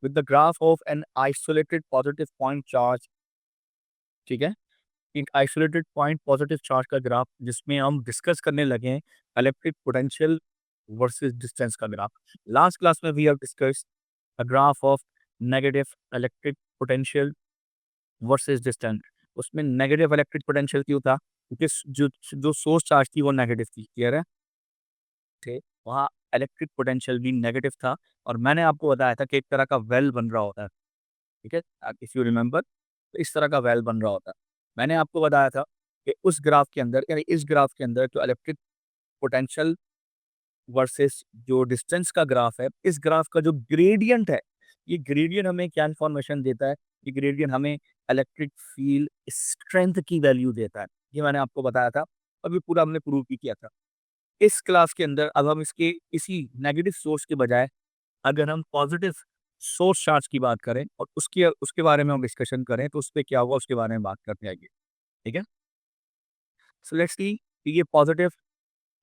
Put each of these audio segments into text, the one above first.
With the graph of an isolated positive point charge. ठीक है, एक आइसोलेटेड पॉइंट पॉजिटिव चार्ज का graph जिसमें हम डिस्कस करने लगे हैं इलेक्ट्रिक पोटेंशियल वर्सेस डिस्टेंस का ग्राफ। लास्ट क्लास में we have discuss a graph of negative electric potential versus distance. उसमें नेगेटिव इलेक्ट्रिक पोटेंशियल क्यों था? क्योंकि जो जो सोर्स चार्ज थी वो नेगेटिव थी। क्लियर है? थे वहाँ इलेक्ट्रिक पोटेंशियल भी नेगेटिव था और मैंने आपको बताया था कि एक तरह का वेल बन रहा होता है। ठीक है, इफ यू रिमेंबर, तो इस तरह का वेल बन रहा होता है। मैंने आपको बताया था कि उस ग्राफ के अंदर यानी इस ग्राफ के अंदर जो इलेक्ट्रिक पोटेंशियल वर्सेस जो डिस्टेंस का ग्राफ है, इस ग्राफ का जो ग्रेडियंट है, ये ग्रेडियंट हमें क्या इन्फॉर्मेशन देता है? ये ग्रेडियंट हमें इलेक्ट्रिक फील्ड स्ट्रेंथ की वैल्यू देता है। ये मैंने आपको बताया था, अभी पूरा हमने प्रूव भी किया था। इस क्लास के अंदर अब हम इसके इसी नेगेटिव सोर्स के बजाय अगर हम पॉजिटिव सोर्स चार्ज की बात करें और उसके उसके बारे में हम डिस्कशन करें तो उसपे क्या होगा उसके बारे में बात करते आएंगे। ठीक है, सो लेट्स सी कि ये पॉजिटिव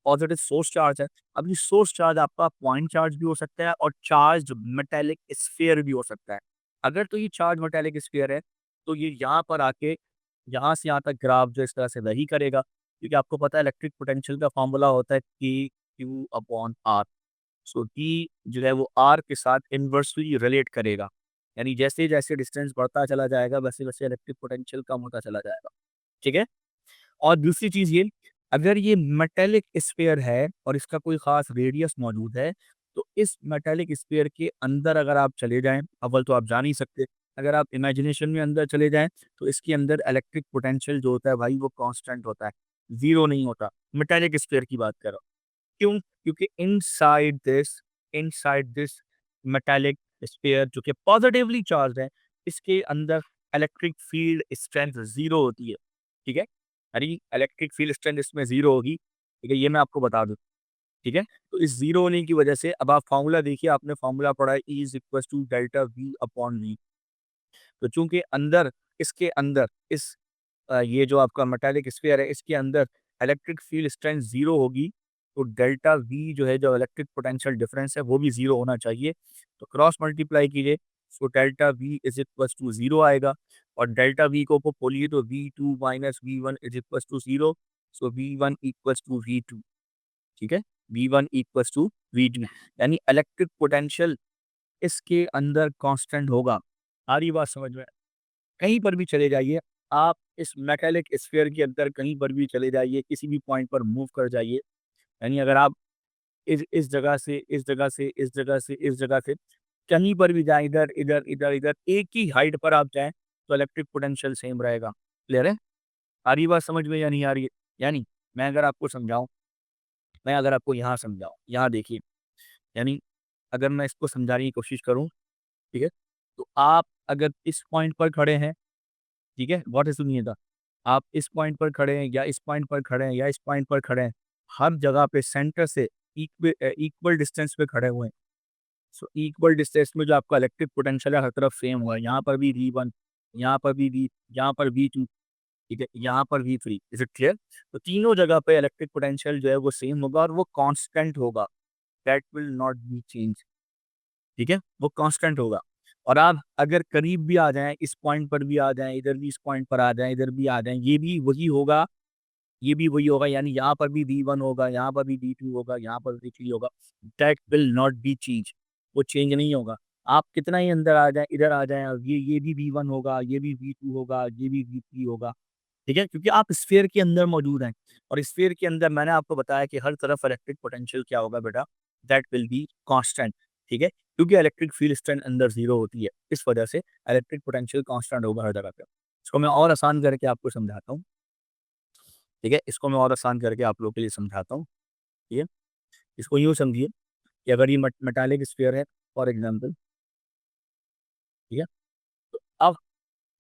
पॉजिटिव सोर्स चार्ज है। अब ये सोर्स चार्ज आपका पॉइंट चार्ज भी हो सकता है और चार्ज मेटेलिक स्फीयर भी हो सकता है। अगर तो ये चार्ज मेटेलिक स्फीयर है तो ये यहाँ पर आके यहाँ से यहाँ तक ग्राफ जो इस तरह से वही करेगा, क्योंकि आपको पता है इलेक्ट्रिक पोटेंशियल का फॉर्मूला होता है के Q upon R. So D जो है वो आर के साथ इन्वर्सली रिलेट करेगा, यानी जैसे जैसे डिस्टेंस बढ़ता चला जाएगा वैसे वैसे इलेक्ट्रिक पोटेंशियल कम होता चला जाएगा। ठीक है, और दूसरी चीज ये, अगर ये मेटेलिक स्फीयर है और इसका कोई खास रेडियस मौजूद है तो इस मेटेलिक स्फीयर के अंदर अगर आप चले जाएं, अव्वल तो आप जा नहीं सकते, अगर आप इमेजिनेशन में अंदर चले जाएं तो इसके अंदर इलेक्ट्रिक पोटेंशियल जो होता है भाई वो कांस्टेंट होता है, जीरो नहीं होता। मेटेलिक स्फीयर की बात कर रहा हूं। क्यों? क्योंकि इनसाइड दिस मेटालिक स्फीयर जो कि पॉजिटिवली चार्ज है, इसके अंदर इलेक्ट्रिक फील्ड स्ट्रेंथ जीरो होती है। ठीक है, अरे इलेक्ट्रिक फील्ड स्ट्रेंथ इसमें जीरो होगी। ठीक है, ये मैं आपको बता दूं। ठीक है, तो इस जीरो होने की वजह से अब आप फॉर्मूला देखिए, आपने फॉर्मूला पढ़ा है E is equal to delta V upon V. तो चूंकि अंदर इसके अंदर इस ये जो आपका मेटालिक स्फीयर है इसके अंदर इलेक्ट्रिक फील्ड स्ट्रेंथ जीरो होगी, तो डेल्टा वी जो है जो इलेक्ट्रिक पोटेंशियल डिफरेंस है वो भी जीरो होना चाहिए। तो क्रॉस मल्टीप्लाई कीजिए, so delta V is equal to zero आएगा और डेल्टा वी को बोलिए तो V2 minus V1 is equal to zero. So V1 equal to V2। ठीक है, V1 इक्वल टू V2, यानी इलेक्ट्रिक पोटेंशियल इसके अंदर कांस्टेंट होगा। आ रही बात समझ में? कहीं पर भी चले जाइए आप, इस मेटालिक स्फीयर के अंदर कहीं पर भी चले जाइए, किसी भी पॉइंट पर मूव कर जाइए, यानी अगर आप इस जगह से इस जगह से इस जगह से इस जगह से कहीं पर भी जाएं, इधर इधर इधर इधर एक ही हाइट पर आप जाएं तो इलेक्ट्रिक पोटेंशियल सेम रहेगा। क्लियर है? आ रही बात समझ में या नहीं आ रही है? यानी मैं अगर आपको समझाऊं, मैं अगर आपको यहाँ समझाऊं, यहाँ देखिए, यानी अगर मैं इसको समझाने की कोशिश करूं, ठीक है, तो आप अगर इस पॉइंट पर खड़े हैं, ठीक है, गौर से सुनिएगा, आप इस पॉइंट पर खड़े हैं या इस पॉइंट पर खड़े हैं या इस पॉइंट पर खड़े हैं, हर जगह पे सेंटर से इक्वल डिस्टेंस पे खड़े हुए हैं। सो इक्वल डिस्टेंस में जो आपका इलेक्ट्रिक पोटेंशियल है हर तरफ सेम हुआ है, यहाँ पर भी V1, यहाँ पर भी V, यहाँ पर V2, ठीक है, यहाँ पर V3। Is it clear? तो तीनों जगह पे इलेक्ट्रिक पोटेंशियल जो है वो सेम होगा और वो कांस्टेंट होगा, that will not be change. ठीक है, वो कांस्टेंट होगा। और आप अगर करीब भी आ जाएं, इस पॉइंट पर भी आ जाएं, इधर भी इस पॉइंट पर आ जाएं, इधर भी आ जाएं, ये भी वही होगा, ये भी वही होगा, यानी यहाँ पर भी V1 होगा, यहाँ पर भी V2 होगा, यहाँ पर V3 होगा, that will not be change, वो चेंज नहीं होगा। आप कितना ही अंदर आ जाएं, इधर आ जाएं, ये भी V1 होगा, ये भी V2 होगा, ये भी V3 होगा। ठीक है, क्योंकि आप स्फीयर के अंदर मौजूद हैं और स्फीयर के अंदर मैंने आपको बताया कि हर तरफ इलेक्ट्रिक पोटेंशियल क्या होगा बेटा, दैट विल बी कांस्टेंट। ठीक है, क्योंकि इलेक्ट्रिक फील्ड स्ट्रेंथ अंदर जीरो होती है, इस वजह से इलेक्ट्रिक पोटेंशियल कांस्टेंट होगा हर जगह पे। इसको मैं और आसान करके आपको समझाता हूँ। ठीक है, इसको मैं और आसान करके आप लोगों के लिए समझाता हूँ। ठीक है, इसको यूँ समझिए कि अगर ये मेटालिक स्फीयर है फॉर एग्जाम्पल, ठीक है, तो अब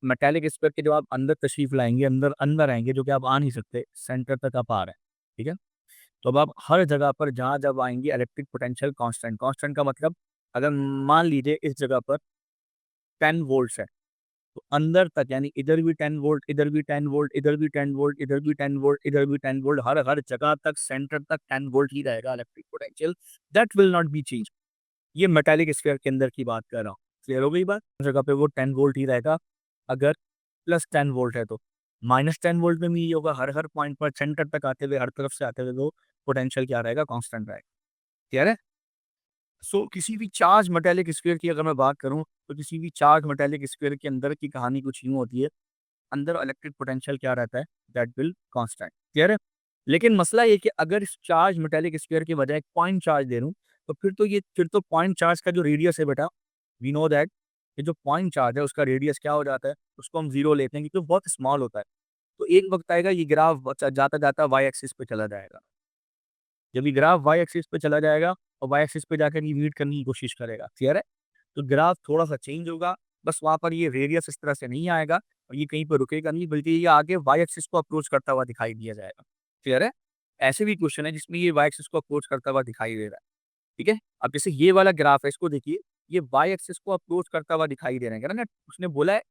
मेटालिक स्फीयर के जब आप अंदर तशरीफ लाएंगे, अंदर अंदर आएंगे, जो कि आप आ नहीं सकते, सेंटर तक आप आ रहे हैं। ठीक है, तो अब आप हर जगह पर जहाँ जब आएंगे इलेक्ट्रिक पोटेंशियल कांस्टेंट, कांस्टेंट का मतलब अगर मान लीजिए इस जगह पर 10 वोल्ट्स है, तो अंदर तक यानी इधर भी 10 वोल्ट, इधर भी 10 वोल्ट, इधर भी 10 वोल्ट, इधर भी 10 वोल्ट, इधर भी 10 वोल्ट, हर हर जगह तक सेंटर तक 10 वोल्ट ही रहेगा electric potential, that will not be change. ये मेटालिक स्फीयर के अंदर की बात कर रहा हूँ। क्लियर हो गई बात? जगह पे वो 10 वोल्ट ही रहेगा, अगर प्लस 10 वोल्ट है तो। माइनस 10 वोल्ट में भी ये होगा, हर पॉइंट पर सेंटर तक आते हुए, हर तरफ से आते हुए वो पोटेंशियल क्या रहेगा? कांस्टेंट रहेगा। क्लियर है? सो किसी भी चार्ज मेटालिक स्फीयर की अगर मैं बात करूँ, तो किसी भी चार्ज मेटालिक स्फीयर के अंदर की कहानी कुछ यूँ होती है, अंदर इलेक्ट्रिक पोटेंशियल क्या रहता है? That will constant. क्लियर है? लेकिन मसला ये है कि अगर इस चार्ज मेटालिक स्फीयर के बजाय एक पॉइंट चार्ज दे दूँ, तो फिर तो पॉइंट चार्ज का जो रेडियस है बेटा, वी नो दैट ये जो पॉइंट चार्ज है उसका रेडियस क्या हो जाता है? उसको हम 0 लेते हैं क्योंकि वो बहुत स्मॉल होता है। तो एक वक़्त आएगा ये ग्राफ जाता-जाता वाई एक्सिस पे चला जाएगा। जब ये ग्राफ वाई एक्सिस पे चला जाएगा और वाई एक्सिस पे जाकर ये मीट करने की कोशिश करेगा। क्लियर है? तो ग्राफ थोड़ा-सा चेंज होगा, बस वहाँ पर ये रेडियस इस तरह से नहीं आएगा और ये कहीं पे रुकेगा नहीं, बल्कि ये आगे वाई एक्सिस को अप्रोच करता हुआ दिखाई दिया जाएगा। क्लियर है? ऐसे भी क्वेश्चन है जिसमें ये वाई एक्सिस को अप्रोच करता हुआ दिखाई दे रहा है। ठीक है? अब जैसे ये वाला ग्राफ है, इसको देखिए, ये वाई एक्सिस को अप्रोच करता हुआ दिखाई दे रहा है। कह रहा है ना, उसने बोला है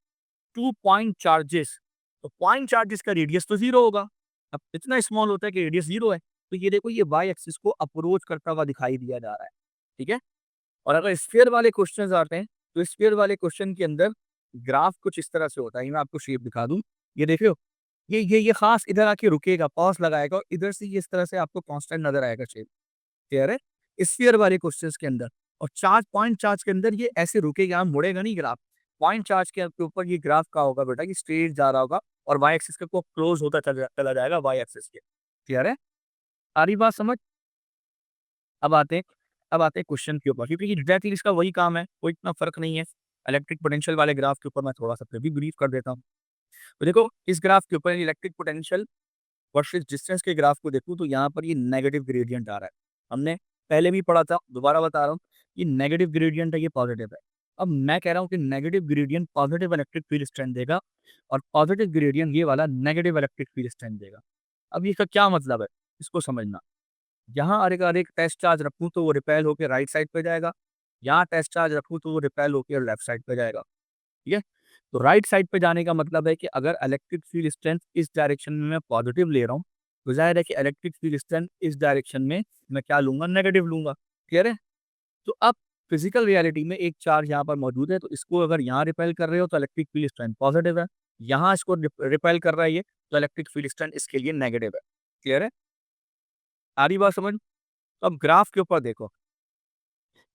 2 पॉइंट चार्जेस, तो पॉइंट चार्जेस का रेडियस तो 0 होगा। अब इतना स्मॉल होता है कि रेडियस 0 है। तो ये देखो, ये वाई एक्सिस को अप्रोच करता हुआ दिखाई दिया जा रहा है। ठीक है? और अगर स्फीयर वाले क्वेश्चंस आते हैं, तो स्फीयर वाले क्वेश्चन के अंदर ग्राफ कुछ इस तरह से होता है। ये मैं आपको शेप दिखा दूँ। ये देखियो, ये खास इधर आके रुकेगा, पॉज़ लगाएगा और इधर से ये इस तरह से आपको कांस्टेंट नज़र आएगा शेप। क्लियर है? स्फीयर वाले क्वेश्चंस के अंदर। और चार्ज, पॉइंट चार्ज के अंदर ये ऐसे रुकेगा, मुड़ेगा नहीं ग्राफ। पॉइंट चार्ज के ऊपर ये ग्राफ का होगा बेटा, ये स्ट्रेट जा रहा होगा और वाई एक्सिस के को क्लोज़ होता चला जाएगा वाई एक्सिस के। क्लियर है? आ रही बात समझ? अब आते हैं अब आते हैं क्वेश्चन के ऊपर, क्योंकि एग्जैक्टली इसका वही काम है, कोई इतना फ़र्क नहीं है। इलेक्ट्रिक पोटेंशियल वाले ग्राफ के ऊपर मैं थोड़ा-सा फिर भी ब्रीफ कर देता हूँ। तो देखो, इस ग्राफ के ऊपर इलेक्ट्रिक पोटेंशियल वर्सेस डिस्टेंस के ग्राफ को देखूँ, तो यहाँ पर ये नेगेटिव ग्रेडियंट आ रहा है। हमने पहले भी पढ़ा था, दोबारा बता रहा हूँ, ये नेगेटिव ग्रेडियंट है, ये पॉजिटिव है। अब मैं कह रहा हूँ कि negative gradient positive electric field strength देगा और पॉजिटिव ग्रेडियंट ये वाला नेगेटिव इलेक्ट्रिक फील्ड स्ट्रेंथ देगा। अब इसका क्या मतलब है? इसको समझना। यहाँ अगर एक टेस्ट चार्ज रखूँ तो वो रिपेल होके राइट साइड पे जाएगा, यहाँ टेस्ट चार्ज रखूँ तो वो रिपेल होके लेफ्ट साइड पे जाएगा। ठीक है? तो राइट साइड पे जाने का मतलब है कि अगर इलेक्ट्रिक फील्ड स्ट्रेंथ इस डायरेक्शन में मैं पॉजिटिव ले रहा हूँ, तो ज़ाहिर है कि इलेक्ट्रिक फील्ड स्ट्रेंथ इस डायरेक्शन में मैं क्या लूँगा? नेगेटिव लूँगा। क्लियर है? तो अब फिजिकल रियलिटी में एक चार्ज यहाँ पर मौजूद है, तो इसको अगर यहाँ रिपेल कर रहे हो तो इलेक्ट्रिक फील्ड स्ट्रेंथ पॉजिटिव है। यहाँ इसको रिपेल कर रहा है ये, तो इलेक्ट्रिक फील्ड स्ट्रेंथ इसके लिए नेगेटिव है। क्लियर है? आ रही बात समझ? तो अब ग्राफ के ऊपर देखो,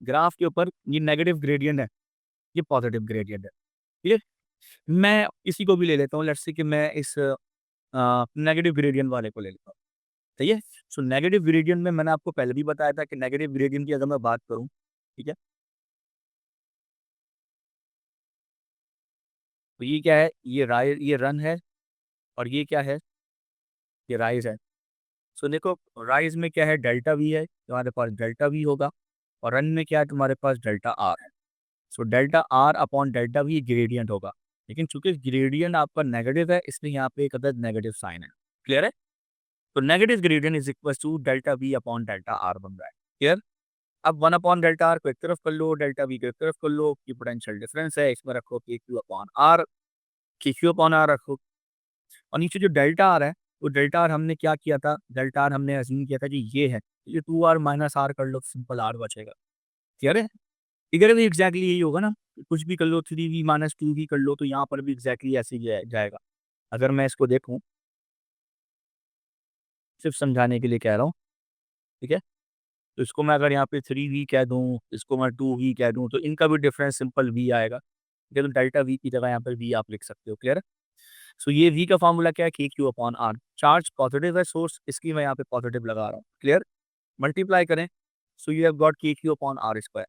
ग्राफ के ऊपर ये नेगेटिव ग्रेडियंट है, ये पॉजिटिव ग्रेडियंट है। ठीक है? मैं इसी को भी ले लेता हूँ, लेट्स से कि मैं इस नेगेटिव ग्रेडियंट वाले को ले लेता हूँ। सही है? सो नेगेटिव ग्रेडियंट में मैंने आपको पहले भी बताया था कि नेगेटिव ग्रेडियंट की अगर मैं बात करूँ, ठीक है? तो ये क्या है? ये रन है और ये क्या है? ये राइज़ है। सो देखो, राइज़ में क्या है? डेल्टा वी है, तुम्हारे पास डेल्टा वी होगा और रन में क्या है? तुम्हारे पास डेल्टा आर है। So delta R upon delta we gradient होगा। लेकिन चूँकि ग्रेडियंट आपका नेगेटिव है, इसलिए यहाँ पे एक अदद नेगेटिव साइन है। क्लियर है? तो negative gradient is equals to delta V upon delta R बन रहा है। क्लियर? अब 1 अपॉन डेल्टा आर को एक तरफ कर लो, डेल्टा वी को एक तरफ कर लो, ये पोटेंशियल डिफरेंस है, इसमें रखो के क्यू अपॉन आर, के क्यू अपॉन आर रखो और नीचे जो डेल्टा आर है, वो डेल्टा आर हमने क्या किया था? डेल्टा आर हमने अज़्यूम किया था कि ये है, ये 2 आर माइनस आर कर लो, सिंपल आर बचेगा। क्लियर है? इधर भी एग्ज़ैक्टली यही होगा ना, कुछ भी कर लो, 3v माइनस 2v कर लो, तो यहाँ पर भी एग्ज़ैक्टली ऐसे ही जाएगा। अगर मैं इसको देखूँ, सिर्फ़ समझाने के लिए कह रहा हूँ, ठीक है? तो इसको मैं अगर यहाँ पे 3v कह दूँ, इसको मैं 2v कह दूँ, तो इनका भी डिफरेंस सिंपल v आएगा। ठीक है? तो डेल्टा v की जगह यहाँ पर v आप लिख सकते हो। क्लियर है? सो ये v का फ़ॉर्मूला क्या है? के Q upon R. Charge positive है सोर्स, इसकी मैं यहाँ पे पॉज़िटिव लगा रहा हूँ। क्लियर? मल्टीप्लाई करें, सो यू हैव गॉट के क्यू अपॉन आर स्क्वायर।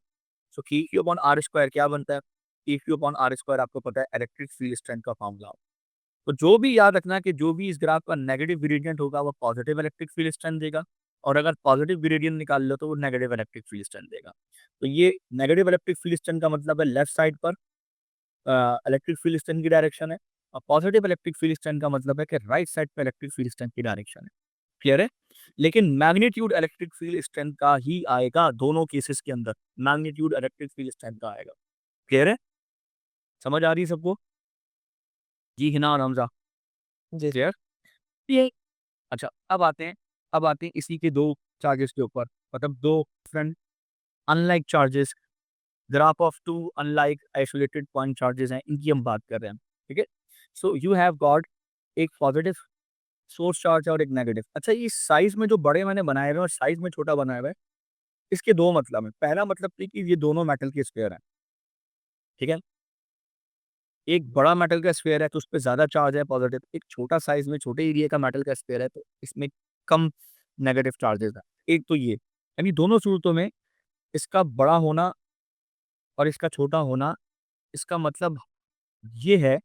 सो के क्यू अपॉन आर स्क्वायर क्या बनता है? के क्यू अपॉन आर स्क्वायर आपको पता है इलेक्ट्रिक फील्ड स्ट्रेंथ का फ़ॉर्मूला। तो जो भी याद रखना कि जो भी इस ग्राफ का नेगेटिव ग्रेडियंट होगा वो पॉजिटिव इलेक्ट्रिक फील्ड स्ट्रेंथ देगा और अगर पॉजिटिव ग्रेडियंट निकाल लो तो वो नेगेटिव इलेक्ट्रिक फील्ड स्ट्रेंथ देगा। तो ये नेगेटिव इलेक्ट्रिक फील्ड स्ट्रेंथ का मतलब है लेफ्ट साइड पर इलेक्ट्रिक फील्ड स्ट्रेंथ की डायरेक्शन है और पॉजिटिव इलेक्ट्रिक फील्ड स्ट्रेंथ का मतलब है कि राइट साइड पर इलेक्ट्रिक फील्ड स्ट्रेंथ की डायरेक्शन है। क्लियर है? लेकिन मैग्नीट्यूड इलेक्ट्रिक फील्ड स्ट्रेंथ का ही आएगा दोनों केसेस के अंदर, मैग्नीट्यूड इलेक्ट्रिक फील्ड स्ट्रेंथ का आएगा। क्लियर है? समझ आ रही है सबको? जी हिना और हमजा। जी, क्लियर? ये अच्छा, अब आते हैं इसी के 2 चार्जेस के ऊपर, मतलब 2 different unlike charges drop of two unlike isolated point charges हैं, इनकी हम बात कर रहे हैं, ठीक है। सो यू हैव गॉट एक पॉजिटिव सोर्स चार्ज और एक नेगेटिव। अच्छा, ये साइज में जो बड़े मैंने बनाए हुए हैं और साइज में छोटा बनाया हुआ है, इसके दो मतलब है। पहला मतलब ये कि ये दोनों मेटल के स्क्वायर हैं, ठीक है। एक बड़ा मेटल का स्क्वायर है तो उसपे ज़्यादा चार्ज है पॉजिटिव, एक छोटा साइज़ में छोटे एरिया का मेटल का स्क्वायर है तो इसमें कम नेगेटिव चार्जेस है। एक तो ये, यानी दोनों सूरतों में इसका बड़ा होना और इसका छोटा होना, इसका मतलब ये है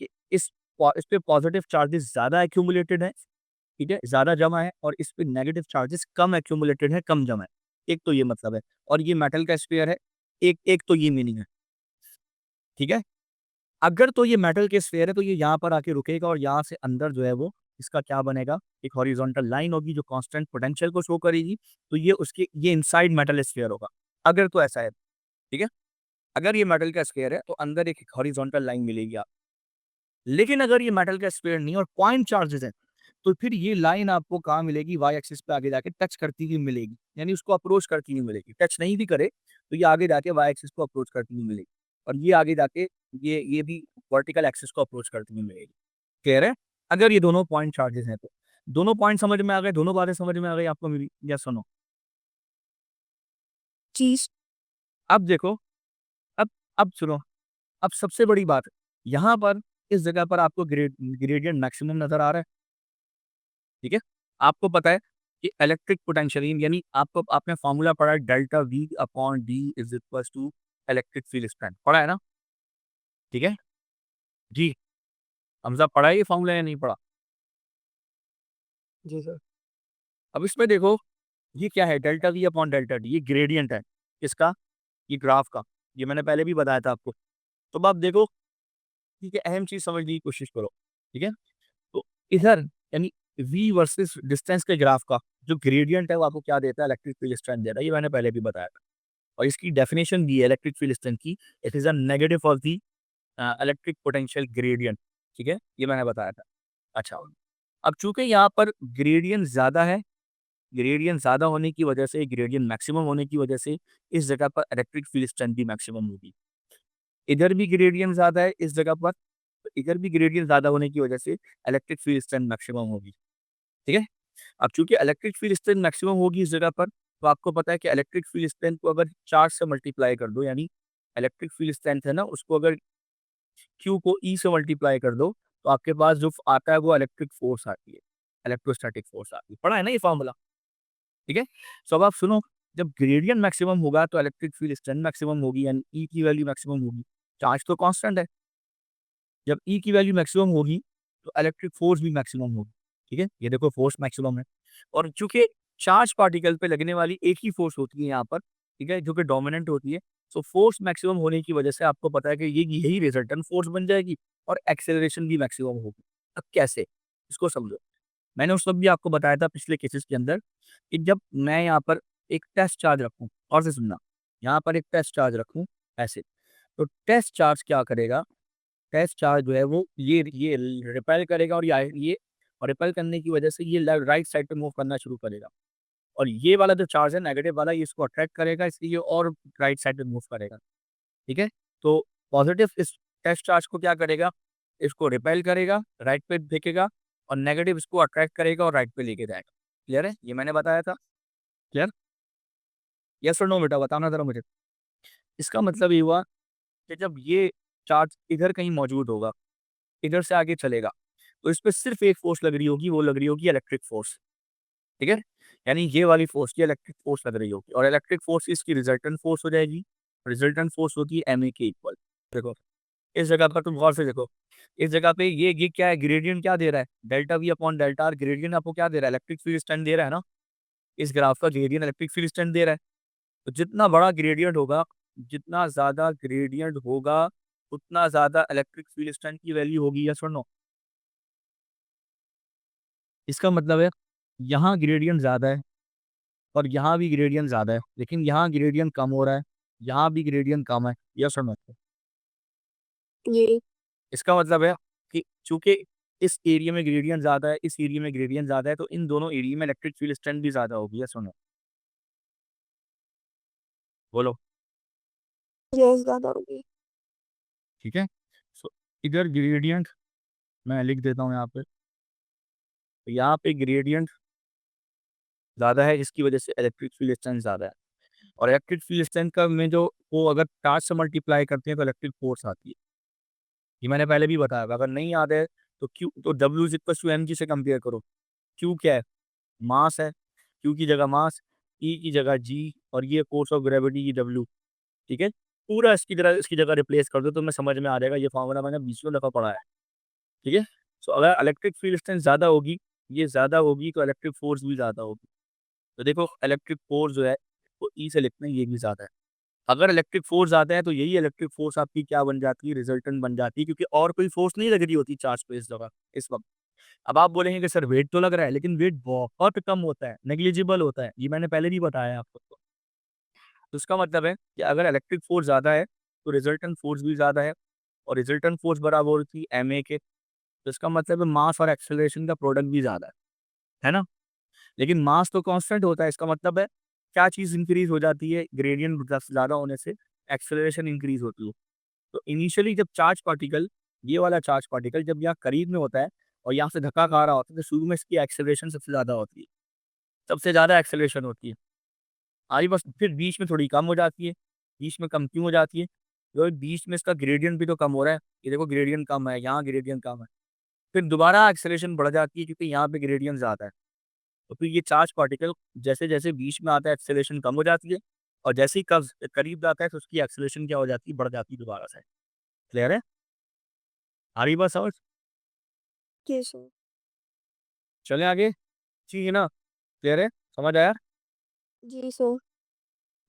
कि इस पे पॉजिटिव चार्जेस ज़्यादा एक्यूमुलेटेड है, ठीक है, ज़्यादा जमा है, और इस पे नेगेटिव चार्जेस कम एक्यूमुलेटेड है, कम जमा है। एक तो ये मतलब है, और ये मेटल का स्क्वायर है, एक एक तो ये मीनिंग है, ठीक है। अगर तो ये मेटल के स्फीयर है तो ये यहाँ पर आके रुकेगा और यहाँ से अंदर जो है वो इसका क्या बनेगा, एक हॉरिजॉन्टल लाइन होगी जो कांस्टेंट पोटेंशियल को शो करेगी, तो ये उसके ये इनसाइड मेटल स्फीयर होगा। अगर तो ऐसा है, ठीक है। अगर ये मेटल का स्फीयर है तो अंदर एक हॉरिजॉन्टल लाइन मिलेगी आप। लेकिन अगर ये मेटल का स्फीयर नहीं और पॉइंट चार्जेस है, तो फिर ये लाइन आपको कहाँ मिलेगी, वाई एक्सिस पे आगे जाके टच करती हुई मिलेगी, यानी उसको अप्रोच करती हुई मिलेगी। टच नहीं भी करे तो ये आगे जाके वाई एक्सिस को अप्रोच करती हुई मिलेगी, और ये आगे जाके ये भी वर्टिकल एक्सिस को अप्रोच करती हुई मिलेगी। क्लियर है? अगर ये दोनों पॉइंट चार्जेस हैं तो। दोनों पॉइंट समझ में आ गए, दोनों बातें समझ में आ गई आपको मेरी? यस और नो? चीज़ अब देखो, अब अब सुनो, अब सबसे बड़ी बात, यहाँ पर इस जगह पर आपको ग्रेडियंट मैक्सिमम नज़र आ रहा है, ठीक है? आपको पता है कि इलेक्ट्रिक पोटेंशियल यानी आपको आपने फ़ॉर्मूला पढ़ा है delta V upon D is equals to electric field strength, पढ़ा है ना? ठीक है? जी, हमज़ा पढ़ा है ये फ़ॉर्मूला या नहीं पढ़ा? जी सर। अब इसमें देखो, ये क्या है delta V upon delta D, ये ग्रेडियंट है। किसका? ये ग्राफ का। ये मैंने पहले भी बताया था आपको। तो अब आप देखो, ठीक है, अहम चीज़ समझने की कोशिश करो, ठीक है? तो इधर यानी V वर्सेस डिस्टेंस के ग्राफ का जो ग्रेडियंट है वो आपको क्या देता है, इलेक्ट्रिक फील्ड स्ट्रेंथ दे रहा है। ये मैंने पहले भी बताया था। और इसकी डेफिनिशन दी है इलेक्ट्रिक फील्ड स्ट्रेंथ की, it is a negative of the electric potential gradient, ठीक है? ये मैंने बताया था। अच्छा, अब चूँकि यहाँ पर ग्रेडियंट ज़्यादा है, ग्रेडियंट ज़्यादा होने की वजह से, ग्रेडियंट मैक्सिमम होने की वजह से इस जगह पर इलेक्ट्रिक फील्ड स्ट्रेंथ भी मैक्सिमम होगी। इधर भी ग्रेडियंट ज़्यादा है इस जगह पर, तो इधर भी ग्रेडियंट ज़्यादा होने की वजह से इलेक्ट्रिक फील्ड स्ट्रेंथ मैक्सिमम होगी, ठीक है? अब चूँकि इलेक्ट्रिक फील्ड स्ट्रेंथ मैक्सिमम होगी इस जगह पर, तो आपको पता है कि इलेक्ट्रिक फील्ड स्ट्रेंथ को अगर चार्ज से मल्टीप्लाई कर दो, यानी इलेक्ट्रिक फील्ड स्ट्रेंथ है ना, उसको अगर Q को E से मल्टीप्लाई कर दो, तो आपके पास जो आता है वो इलेक्ट्रिक फोर्स आती है, इलेक्ट्रोस्टैटिक फोर्स आती है। पढ़ा है ना ये फॉर्मूला? ठीक है? सो अब आप सुनो, जब ग्रेडियंट मैक्सिमम होगा तो इलेक्ट्रिक फील्ड स्ट्रेंथ मैक्सिमम होगी, यानी E की वैल्यू मैक्सिमम होगी। चार्ज तो कांस्टेंट है। जब E की वैल्यू मैक्सिमम होगी, तो इलेक्ट्रिक फोर्स भी मैक्सिमम होगी, ठीक है? ये देखो फोर्स मैक्सिमम है, और चूँकि चार्ज पार्टिकल पे लगने वाली एक ही फोर्स होती है यहाँ पर, ठीक है? जो कि डोमिनेंट होती है। सो फोर्स मैक्सिमम होने की वजह से आपको पता है कि ये यही रिजल्टेंट फोर्स बन जाएगी, और एक्सेलरेशन भी मैक्सिमम होगी। अब कैसे? इसको समझो। मैंने उस वक़्त भी आपको बताया था पिछले केसेस के अंदर कि जब मैं यहाँ पर एक टेस्ट चार्ज रखूँ, और से सुनना, यहाँ पर एक टेस्ट चार्ज रखूँ ऐसे, तो टेस्ट चार्ज क्या करेगा, टेस्ट चार्ज जो है वो ये रिपेल करेगा, और ये और रिपेल करने की वजह से ये राइट साइड पे मूव करना शुरू करेगा, और ये वाला जो चार्ज है नेगेटिव वाला, ये इसको अट्रैक्ट करेगा, इसलिए ये और राइट साइड पे मूव करेगा, ठीक है? तो पॉजिटिव इस टेस्ट चार्ज को क्या करेगा, इसको रिपेल करेगा, राइट पे फेंकेगा, और नेगेटिव इसको अट्रैक्ट करेगा और राइट पे लेके जाएगा। क्लियर है? ये मैंने बताया था। क्लियर? यस और नो बेटा बताना ज़रा मुझे। इसका मतलब ये हुआ कि जब ये चार्ज इधर कहीं मौजूद होगा, इधर से आगे चलेगा, तो इस पे सिर्फ़ एक फ़ोर्स लग रही होगी, वो लग रही होगी इलेक्ट्रिक फ़ोर्स, ठीक है? यानी ये वाली फ़ोर्स, ये इलेक्ट्रिक फ़ोर्स लग रही होगी, और इलेक्ट्रिक फ़ोर्स इसकी रिजल्टेंट फ़ोर्स हो जाएगी। रिजल्टेंट फ़ोर्स होती है एमए के इक्वल। देखो, इस जगह पर तुम गौर से देखो, इस जगह पे ये क्या है, ग्रेडियंट क्या दे रहा है? Delta V upon delta are, gradient आपको क्या दे रहा है? इलेक्ट्रिक फील्ड स्ट्रेंथ दे रहा है ना? इस ग्राफ का ग्रेडियंट इलेक्ट्रिक फील्ड स्ट्रेंथ दे रहा है। तो जितना बड़ा ग्रेडियंट होगा, जितना ज़्यादा ग्रेडियंट होगा, उतना ज़्यादा इलेक्ट्रिक फील्ड स्ट्रेंथ की वैल्यू होगी, यस और नो? इसका मतलब है, यहाँ ग्रेडियंट ज़्यादा है, और यहाँ भी ग्रेडियंट ज़्यादा है, लेकिन यहाँ ग्रेडियंट कम हो रहा है, यहाँ भी ग्रेडियंट कम है, यस और नो? ये इसका मतलब है कि चूँकि इस एरिया में ग्रेडियंट ज़्यादा है, इस एरिया में ग्रेडियंट ज़्यादा है, तो इन दोनों एरिया में इलेक्ट्रिक फील्ड स्ट्रेंथ भी ज़्यादा होगी, यस और नो? बोलो। यस, ज़्यादा होगी। ठीक है। सो इधर ग्रेडियंट मैं लिख देता हूँ यहाँ पे। तो यहाँ पे ग्रेडियंट ज़्यादा है, जिसकी वजह से इलेक्ट्रिक फील्ड स्ट्रेंथ ज़्यादा है। और इलेक्ट्रिक फील्ड स्ट्रेंथ का में जो वो अगर चार्ज से मल्टीप्लाई करते हैं तो इलेक्ट्रिक फोर्स आती है। ये मैंने पहले भी बताया था, अगर नहीं याद है तो क्यू तो W is equal to M G से कंपेयर करो। क्यू क्या है? मास है। क्यू की जगह मास, ई की जगह जी, और ये फोर्स ऑफ ग्रेविटी की डब्ल्यू। ठीक है। पूरा इसकी जगह रिप्लेस कर दो तो मैं समझ में आ जाएगा। ये फॉर्मूला मैंने 20 दफ़ा पढ़ा है। ठीक है। सो अगर इलेक्ट्रिक फील्ड स्ट्रेंथ ज़्यादा होगी, ये ज़्यादा होगी, तो इलेक्ट्रिक फोर्स भी ज़्यादा होगी। तो देखो इलेक्ट्रिक फोर्स जो है वो ई से लिखते हैं, ये भी ज़्यादा है। अगर इलेक्ट्रिक फोर्स ज़्यादा है तो यही इलेक्ट्रिक फोर्स आपकी क्या बन जाती है? रिजल्टेंट बन जाती है, क्योंकि और कोई फोर्स नहीं लग रही होती चार्ज पे इस जगह, इस वक़्त। अब आप बोलेंगे कि सर वेट तो लग रहा है, लेकिन वेट बहुत कम होता है, नेग्लिजिबल होता है। ये मैंने पहले भी बताया है आपको। तो इसका मतलब है कि अगर इलेक्ट्रिक फोर्स ज़्यादा है, तो रिजल्टेंट फोर्स भी ज़्यादा है, और रिजल्टेंट फोर्स बराबर होती है ma के। तो इसका मतलब है मास और एक्सेलरेशन का प्रोडक्ट भी ज़्यादा है ना? लेकिन मास तो कांस्टेंट होता है, इसका मतलब है क्या चीज़ इंक्रीज़ हो जाती है? ग्रेडियंट ज़्यादा होने से एक्सेलरेशन इंक्रीज़ होती है। तो इनिशियली जब चार्ज पार्टिकल, ये वाला चार्ज पार्टिकल जब यहाँ करीब में होता है और यहाँ से धक्का खा रहा होता है, तो शुरू में इसकी एक्सेलरेशन सबसे ज़्यादा होती है, सबसे ज़्यादा एक्सेलरेशन होती है। आई बस फिर बीच में थोड़ी कम हो जाती है। बीच में कम क्यों हो जाती है? क्योंकि बीच में इसका ग्रेडियंट भी तो कम हो रहा है। ये देखो ग्रेडियंट कम है, यहाँ ग्रेडियंट कम है। फिर दोबारा एक्सेलरेशन बढ़ जाती है, क्योंकि यहाँ पे ग्रेडियंट ज़्यादा है। तो फिर ये चार्ज पार्टिकल जैसे-जैसे बीच में आता है, एक्सेलरेशन कम हो जाती है, और जैसे ही करीब जाता है तो उसकी एक्सेलरेशन क्या हो जाती है? बढ़ जाती है दोबारा से। क्लियर है? आ रही बात समझ? Yes sir. चलें आगे? ठीक है ना? क्लियर है? समझ आया? जी सर।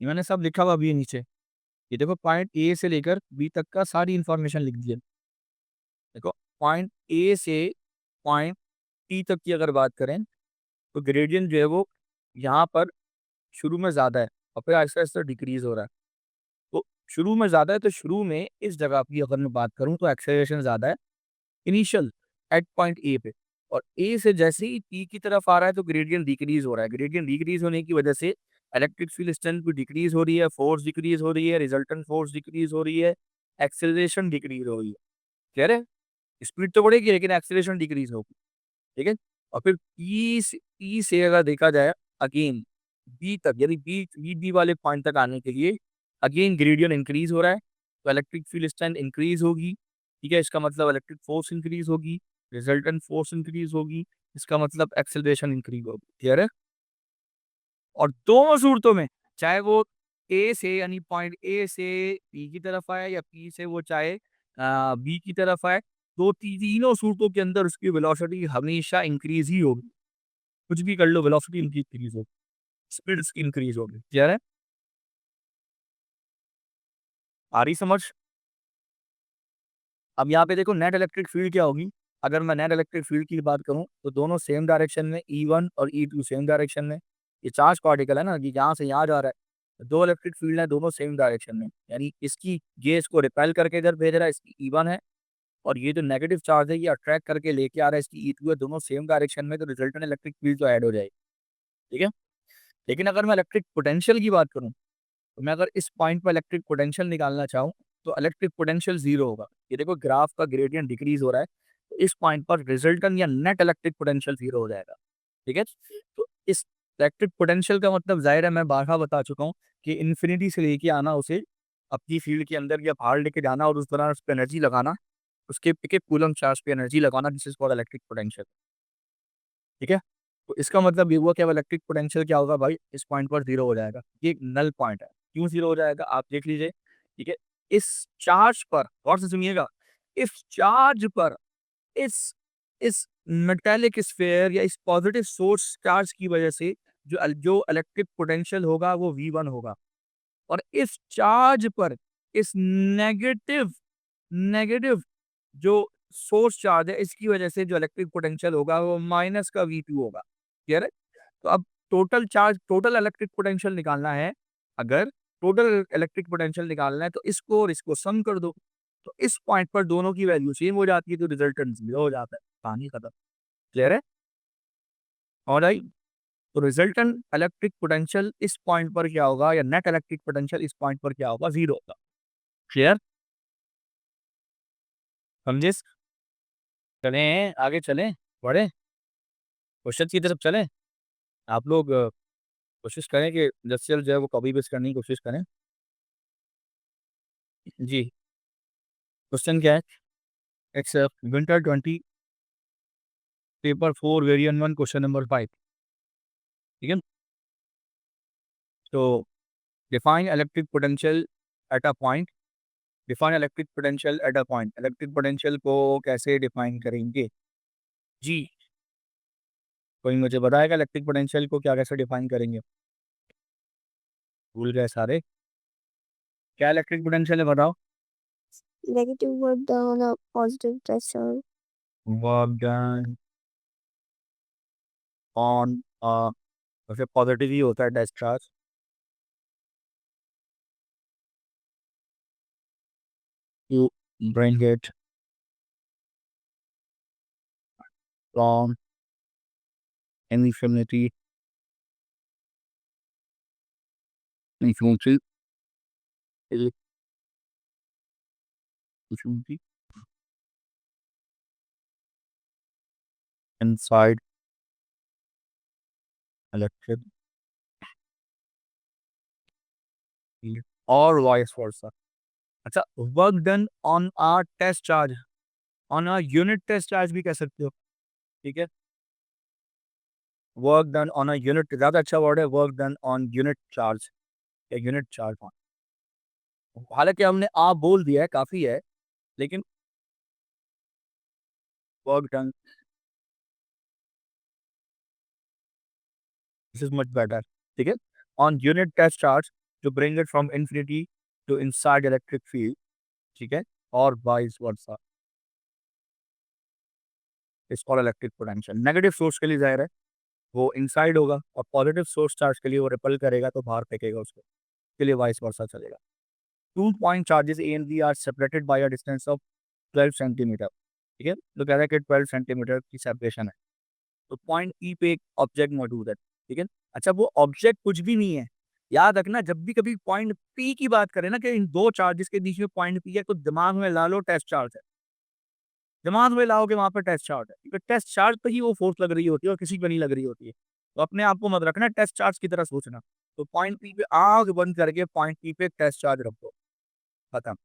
ये मैंने सब लिखा हुआ भी है नीचे। ये देखो पॉइंट ए से लेकर बी तक का सारी इन्फॉर्मेशन लिख दी है। देखो पॉइंट ए से पॉइंट टी तक की अगर बात करें, तो ग्रेडियंट जो है वो यहाँ पर शुरू में ज़्यादा है, और फिर आहिस्ता-आहिस्ता डिक्रीज़ हो रहा है। तो शुरू में ज़्यादा है, तो शुरू में इस जगह की अगर मैं बात करूँ तो एक्सेलरेशन ज़्यादा है, इनिशियल एट पॉइंट ए पे। और ए से जैसे ही टी की तरफ आ रहा है तो ग्रेडियंट डिक्रीज़ हो रहा है। ग्रेडियंट डिक्रीज़ होने की वजह से इलेक्ट्रिक फील्ड स्ट्रेंथ भी डिक्रीज़ हो रही है, फोर्स डिक्रीज़ हो रही है, रिजल्टेंट फोर्स डिक्रीज़ हो रही है, एक्सेलरेशन डिक्रीज़ हो रही है। क्लियर है? स्पीड तो बढ़ेगी लेकिन एक्सेलरेशन डिक्रीज़ होगी। ठीक है? और फिर ई से अगर देखा जाए अगेन बी तक, यानी बी वाले पॉइंट तक आने के लिए अगेन ग्रेडियंट इंक्रीज़ हो रहा है, तो इलेक्ट्रिक फील्ड स्ट्रेंथ इंक्रीज़ होगी। ठीक है? इसका मतलब इलेक्ट्रिक फोर्स इंक्रीज़ होगी, रिजल्टेंट फोर्स इंक्रीज़ होगी, इसका मतलब एक्सेलरेशन इंक्रीज़ होगी। क्लियर है? और दोनों सूरतों में, चाहे वो ए से यानी पॉइंट ए से बी की तरफ आए या पी से वो चाहे बी की तरफ आए, तीनों सूरतों के अंदर उसकी वेलोसिटी हमेशा इंक्रीज़ ही होगी। कुछ भी कर लो, वेलोसिटी इनकी इंक्रीज़ होगी, स्पीड इसकी इंक्रीज़ होगी। क्लियर है? आ रही समझ? अब यहाँ पे देखो नेट इलेक्ट्रिक फील्ड क्या होगी? अगर मैं नेट इलेक्ट्रिक फील्ड की बात करूँ, तो दोनों सेम डायरेक्शन में E1 और E2 सेम डायरेक्शन में। ये चार्ज पार्टिकल है ना, ये यहाँ से यहाँ जा रहा है। 2 इलेक्ट्रिक फील्ड है, दोनों सेम डायरेक्शन में। यानी ये इसको रिपेल करके इधर भेज रहा है, इसकी E1 है, और ये जो नेगेटिव चार्ज है ये अट्रैक्ट करके लेके आ रहा है, इसकी E2 है, दोनों सेम डायरेक्शन में, तो रिजल्टेंट इलेक्ट्रिक फील्ड तो ऐड हो जाएगी। ठीक है? लेकिन अगर मैं इलेक्ट्रिक पोटेंशियल की बात करूँ, तो मैं अगर इस पॉइंट पे इलेक्ट्रिक पोटेंशियल निकालना चाहूँ, तो इलेक्ट्रिक पोटेंशियल 0 होगा। ये देखो ग्राफ का ग्रेडियंट डिक्रीज़ हो रहा है, तो इस पॉइंट पर रिजल्टेंट या नेट इलेक्ट्रिक पोटेंशियल 0 हो जाएगा। ठीक है? तो इस इलेक्ट्रिक पोटेंशियल का मतलब ज़ाहिर है मैं बारहा बता चुका हूँ कि इन्फिनिटी से लेके आना उसे अपनी फील्ड के अंदर या बाहर लेके जाना और उस दौरान उस पे एनर्जी लगाना, उसके पे कूलम्ब चार्ज पे एनर्जी लगाना, this is called electric potential. ठीक है? तो इसका मतलब ये हुआ कि अब इलेक्ट्रिक पोटेंशियल क्या होगा भाई, इस पॉइंट पर 0 हो जाएगा। ये एक नल पॉइंट है। क्यों 0 हो जाएगा आप देख लीजिए। ठीक है? इस चार्ज पर गौर से सुनिएगा, इस चार्ज पर इस इस मेटालिक स्फीयर या इस पॉजिटिव सोर्स चार्ज की वजह से जो इलेक्ट्रिक पोटेंशियल होगा वो V1 होगा। और इस चार्ज पर इस नेगेटिव नेगेटिव जो सोर्स चार्ज है इसकी वजह से जो इलेक्ट्रिक पोटेंशियल होगा वो माइनस का V2 होगा। क्लियर है? तो अब टोटल इलेक्ट्रिक पोटेंशियल निकालना है, अगर टोटल इलेक्ट्रिक पोटेंशियल निकालना है तो इसको और इसको सम कर दो। तो इस पॉइंट पर दोनों की वैल्यू सेम हो जाती है, तो रिजल्टेंट 0 हो जाता है। कहानी खत्म। क्लियर है? और आई तो रिजल्टेंट इलेक्ट्रिक पोटेंशियल इस पॉइंट पर क्या होगा, या नेट इलेक्ट्रिक पोटेंशियल इस पॉइंट पर क्या होगा? 0 होगा। क्लियर? समझे? चलें, आगे चलें, बढ़ें, क्वेश्चन की तरफ चलें? आप लोग कोशिश करें कि जल्द से जल्द जो है वो कॉपी पेस्ट करने की कोशिश करें। जी, क्वेश्चन क्या है? It's winter 20 paper 4 variant 1 question number 5, ठीक है? तो define electric potential at a point, define electric potential at a point, electric potential को कैसे डिफाइन करेंगे? जी, कोई मुझे बताएगा इलेक्ट्रिक पोटेंशियल को क्या कैसे डिफाइन करेंगे? भूल गए सारे। क्या इलेक्ट्रिक पोटेंशियल है बताओ? Negative work done on a positive test charge. Work done on वैसे पॉजिटिव ही होता है discharge. You bring it from infinity infinity infinity inside electric field और वाइस वर्सा। अच्छा, work done on a test charge, on a unit test charge भी कह सकते हो, ठीक है? Work done on a unit ज़्यादा अच्छा वर्ड है, work done on unit charge या यूनिट चार्ज ऑन। हालाँकि हमने बोल दिया है, काफ़ी है, लेकिन work done this is much better, ठीक है? On unit test charge to bring it from infinity to inside electric field, ठीक है? और vice versa is called electric potential. Negative source के लिए ज़ाहिर है वो इनसाइड होगा और पॉजिटिव सोर्स चार्ज के लिए वो रिपेल करेगा तो बाहर फेंकेगा उसको, के लिए वाइस वर्सा चलेगा। 2 point charges A and B are separated by a distance of 12 centimetre, ठीक है? तो कह रहा है कि 12 सेंटीमीटर की सेपरेशन है। तो पॉइंट ई पे एक ऑब्जेक्ट मौजूद है, ठीक है? अच्छा, वो ऑब्जेक्ट कुछ भी नहीं है। याद रखना जब भी कभी पॉइंट पी की बात करें ना कि इन 2 चार्जेस के बीच में पॉइंट पी है तो दिमाग में ला लो टेस्ट चार्ज है। दिमाग में लाओ कि वहाँ पे टेस्ट चार्ज है, क्योंकि टेस्ट चार्ज पे ही वो फोर्स लग रही होती है और किसी पे नहीं लग रही होती है। तो अपने आप को मत रखना टेस्ट चार्ज की तरह सोचना। तो पॉइंट पी पे आँख बंद करके पॉइंट पी पे टेस्ट चार्ज रख दो, खत्म।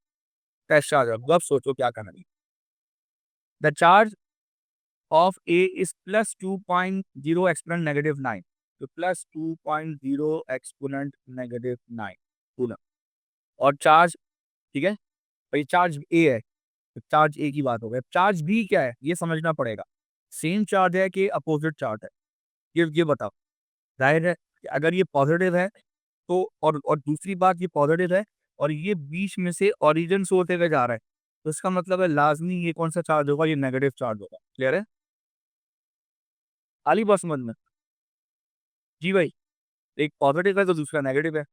टेस्ट चार्ज रख दो, अब सोचो क्या करना है। The charge of A is plus 2.0 exponent negative 9, तो प्लस 2.0 एक्सपोनेंट नेगेटिव 9 कूलम। और चार्ज, ठीक है, भाई चार्ज ए है, तो चार्ज ए की बात हो गई। चार्ज बी क्या है ये समझना पड़ेगा। सेम चार्ज है कि अपोजिट चार्ज है, ये बताओ। जाहिर है कि अगर ये पॉजिटिव है तो और दूसरी बात ये पॉजिटिव है और ये बीच में से ओरिजिन से होते हुए जा रहा है, तो इसका मतलब है लाजमी ये कौन सा चार्ज होगा, ये नेगेटिव चार्ज होगा। क्लियर है? आली बात समझ में? जी भाई, एक पॉजिटिव है तो दूसरा नेगेटिव है।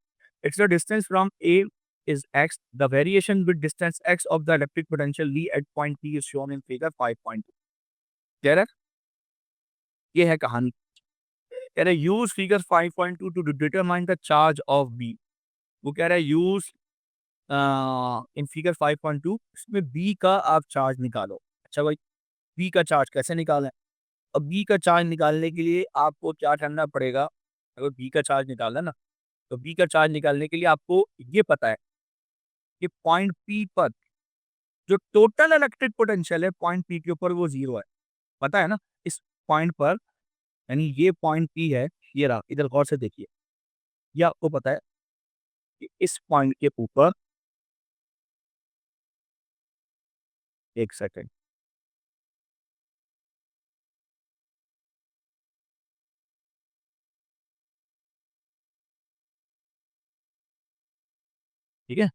It's the distance from A is X, the variation with distance X of the electric potential V at point P is shown in figure 5.2। Clear है? ये है कहानी। कह रहे use figure 5.2 to determine the charge of B. वो कह रहा है यूज इन फिगर 5.2 इसमें बी का आप चार्ज निकालो। अच्छा भाई, बी का चार्ज कैसे निकालें? अब बी का चार्ज निकालने के लिए आपको क्या करना पड़ेगा? अगर बी का चार्ज निकालना है ना, तो बी का चार्ज निकालने के लिए आपको ये पता है कि पॉइंट पी पर जो टोटल इलेक्ट्रिक पोटेंशियल है पॉइंट पी के ऊपर वो जीरो है। पता है ना? इस पॉइंट पर, यानी ये पॉइंट पी है, ये रहा, इधर गौर से देखिए। ये आपको पता है कि इस पॉइंट के ऊपर, एक सेकेंड, ठीक है,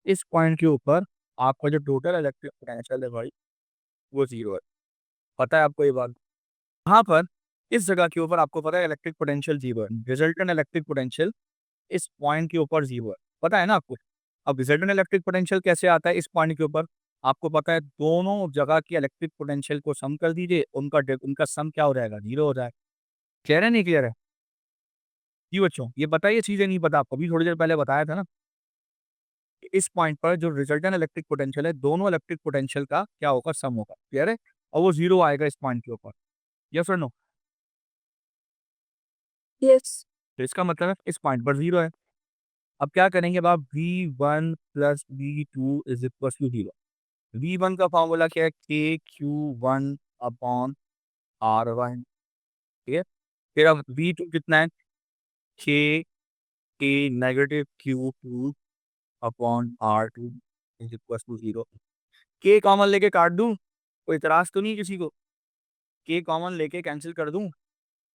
इस पॉइंट के ऊपर आपका जो टोटल इलेक्ट्रिक पोटेंशियल है भाई वो जीरो है। पता है आपको ये बात? यहाँ पर इस जगह के ऊपर आपको पता है इलेक्ट्रिक पोटेंशियल जीरो है, रिजल्टेंट इलेक्ट्रिक पोटेंशियल इस पॉइंट के ऊपर जीरो है। पता है ना आपको? अब रिजल्टेंट इलेक्ट्रिक पोटेंशियल कैसे आता है इस पॉइंट के ऊपर? आपको पता है दोनों जगह की इलेक्ट्रिक पोटेंशियल को सम कर दीजिए, उनका सम क्या हो जाएगा? जीरो हो जाएगा। क्लियर है नहीं क्लियर है? जी बच्चों, ये बताइए चीजें नहीं पता आपको, अभी थोड़ी देर पहले बताया था ना। इस पॉइंट पर जो रिजल्टेंट इलेक्ट्रिक पोटेंशियल है दोनों इलेक्ट्रिक पोटेंशियल का क्या होगा, सम होगा। क्लियर है? और वो 0 आएगा इस पॉइंट के ऊपर। यस और नो? Yes. तो इसका मतलब है इस पॉइंट पर 0 है। अब क्या करेंगे, अब आप V1 plus V2 is equal to 0। V1 का फॉर्मूला क्या है, KQ1 अपॉन R1। ठीक है? फिर अब V2 कितना है, K negative Q2 upon R2 is equal to 0। K common लेके काट दूं, कोई इतराज तो नहीं किसी को? K कॉमन लेके कैंसिल कर दूं,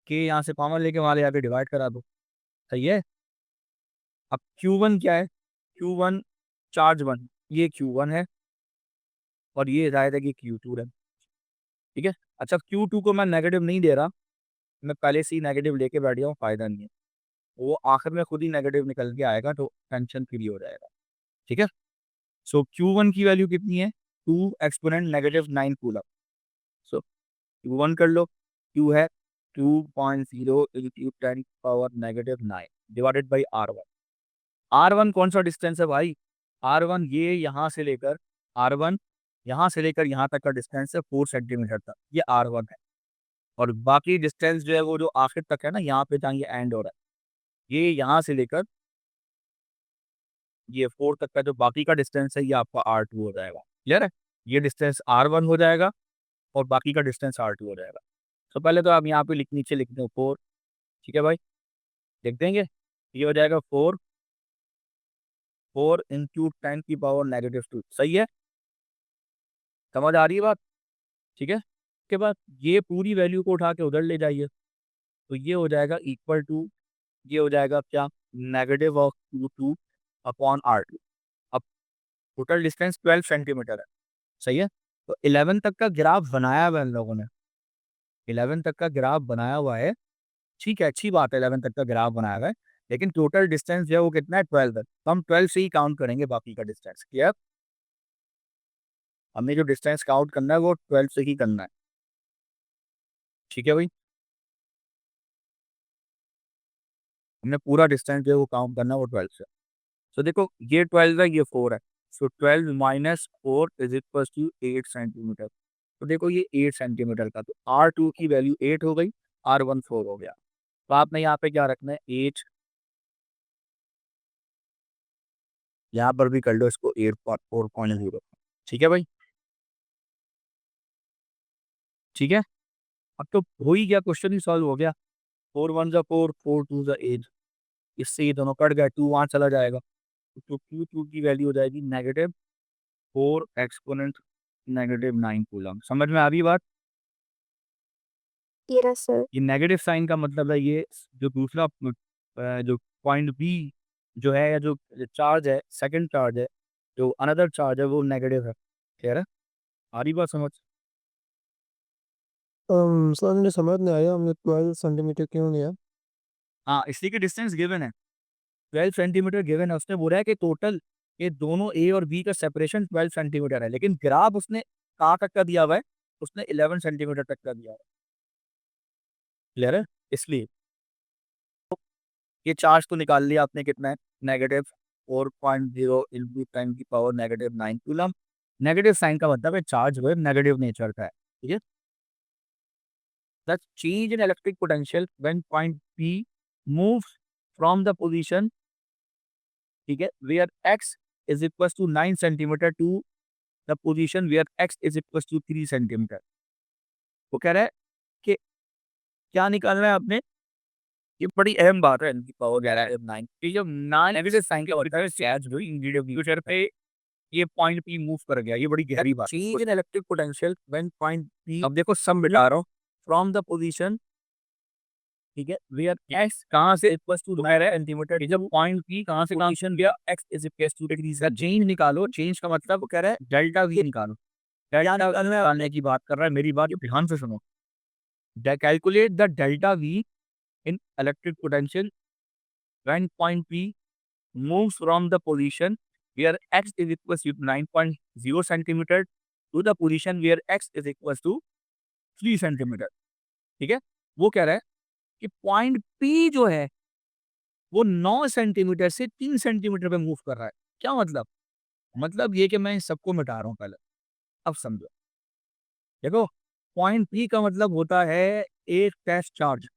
K यहाँ से कॉमन लेके वहां ले आके डिवाइड करा दो। सही है? अब Q1 क्या है, Q1 चार्ज 1, ये Q1 है और ये जाहिर है कि Q2 है। ठीक है? अच्छा, Q2 को मैं नेगेटिव नहीं दे रहा, मैं पहले से ही नेगेटिव लेके बैठ गया हूँ, फायदा नहीं है। वो आखिर में खुद ही नेगेटिव निकल के आएगा तो टेंशन फ्री हो जाएगा। ठीक है? सो Q1 की वैल्यू कितनी है, 2 एक्सपोनेंट नेगेटिव 9 कूलम। सो Q1 कर लो, Q है 2.0 into 10 power negative 9 divided by R1। R1 कौन सा डिस्टेंस है भाई, R1 ये यहाँ से लेकर, R1 यहाँ से लेकर यहाँ तक का डिस्टेंस है 4 सेंटीमीटर तक, ये R1 है। और बाकी डिस्टेंस जो है वो जो आखिर तक है ना, यहाँ पे जहाँ ये एंड हो रहा है, ये यहाँ से लेकर ये 4 तक का जो बाकी का डिस्टेंस है ये आपका R2 हो जाएगा। क्लियर है? ये डिस्टेंस R1 हो जाएगा और बाकी का डिस्टेंस R2 हो जाएगा। तो पहले तो आप यहाँ पे नीचे लिख दें 4। ठीक है भाई, लिख देंगे, ये हो जाएगा 4, 4 इंटू 10 की पावर नेगेटिव 2। सही है? समझ आ रही है बात? ठीक है? उसके बाद ये पूरी वैल्यू को उठा के उधर ले जाइए, तो ये हो जाएगा इक्वल टू, ये हो जाएगा क्या, negative of Q2 upon R2। अब टोटल डिस्टेंस 12 सेंटीमीटर है। सही है? तो 11 तक का ग्राफ बनाया हुआ है इन लोगों ने, 11 तक का ग्राफ बनाया हुआ है। ठीक है, अच्छी बात है, 11 तक का ग्राफ बनाया हुआ है, लेकिन टोटल डिस्टेंस जो है वो कितना है, 12 है। तो हम 12 से ही काउंट करेंगे बाकी का डिस्टेंस। क्लियर? हमें जो डिस्टेंस काउंट करना है वो 12 से ही करना है। ठीक है भाई, हमने पूरा डिस्टेंस जो है वो काउंट करना है वो 12 से। तो देखो ये 12 है, ये 4 है। So 12 minus 4 is equal to 8 centimetre. तो देखो ये 8 सेंटीमीटर का, तो R2 की वैल्यू 8 हो गई, R1 4 हो गया। तो आपने यहाँ पे क्या रखना है, 8, यहाँ पर भी कर लो इसको 8.4.0। ठीक है भाई? ठीक है? अब तो हो ही गया, क्वेश्चन ही सॉल्व हो गया। 4 1 जा 4, 4 2 जा 8, इससे ये दोनों कट गए, 2 वहाँ चला जाएगा। तो Q2 की वैल्यू हो जाएगी नेगेटिव 4 एक्सपोनेंट नेगेटिव 9 कूलम। समझ में आ रही बात? Yes, sir. ये नेगेटिव साइन का मतलब है, ये जो दूसरा जो पॉइंट बी जो है, या जो चार्ज है, सेकंड चार्ज है, जो अनदर चार्ज है वो नेगेटिव है। क्लियर है? आ रही बात समझ? सर मुझे समझ नहीं आया, हमने 12 सेंटीमीटर क्यों लिया? हाँ, इसी की डिस्टेंस गिवन है, 12 सेंटीमीटर गिवन है। उसने बोला है कि टोटल ये दोनों ए और बी का सेपरेशन 12 सेंटीमीटर है, लेकिन ग्राफ उसने कहाँ तक का दिया हुआ है, उसने 11 सेंटीमीटर तक का दिया है। क्लियर है? इसलिए ये चार्ज तो निकाल लिया आपने, कितना है, नेगेटिव 4.0 इंटू 10 की power negative 9 coulomb. Negative sign का मतलब है चार्ज जो है नेगेटिव नेचर का है। ठीक है? The change in electric potential when point P moves from the position, ठीक है, where X is equal to 9 centimetre to the position where X is equal to 3 centimetre. वो कह रहा है कि क्या निकालना है आपने, ये बड़ी अहम बात है, इनकी पावर कह रहा है 9। ये जब 9 नेगेटिव साइन का होता है, चार्ज जो इंडिविजुअल पे ये पॉइंट पी मूव कर गया, ये बड़ी गहरी बात है। Change in electric potential when point P, अब देखो सब मिटा रहा हूँ, फ्रॉम द पोजीशन, ठीक है, वेयर एक्स कहाँ से इक्वल टू सेंटीमीटर, जब पॉइंट पी कहाँ से position where X is equal to degree का चेंज निकालो। चेंज का मतलब वो कह रहा है डेल्टा वी निकालो। डेल्टा निकालने की बात कर रहा है, मेरी बात ध्यान से सुनो। Calculate the delta we in electric potential when point P moves from the position where x is equals to 9.0 centimeter to the position where x is equals to 3 centimetre. ठीक है? वो कह रहा है कि पॉइंट P जो है वो 9 सेंटीमीटर से 3 सेंटीमीटर पे मूव कर रहा है। क्या मतलब? मतलब ये कि मैं इन सबको मिटा रहा हूँ पहले। अब समझो। देखो, पॉइंट पी का मतलब होता है एक टेस्ट चार्ज।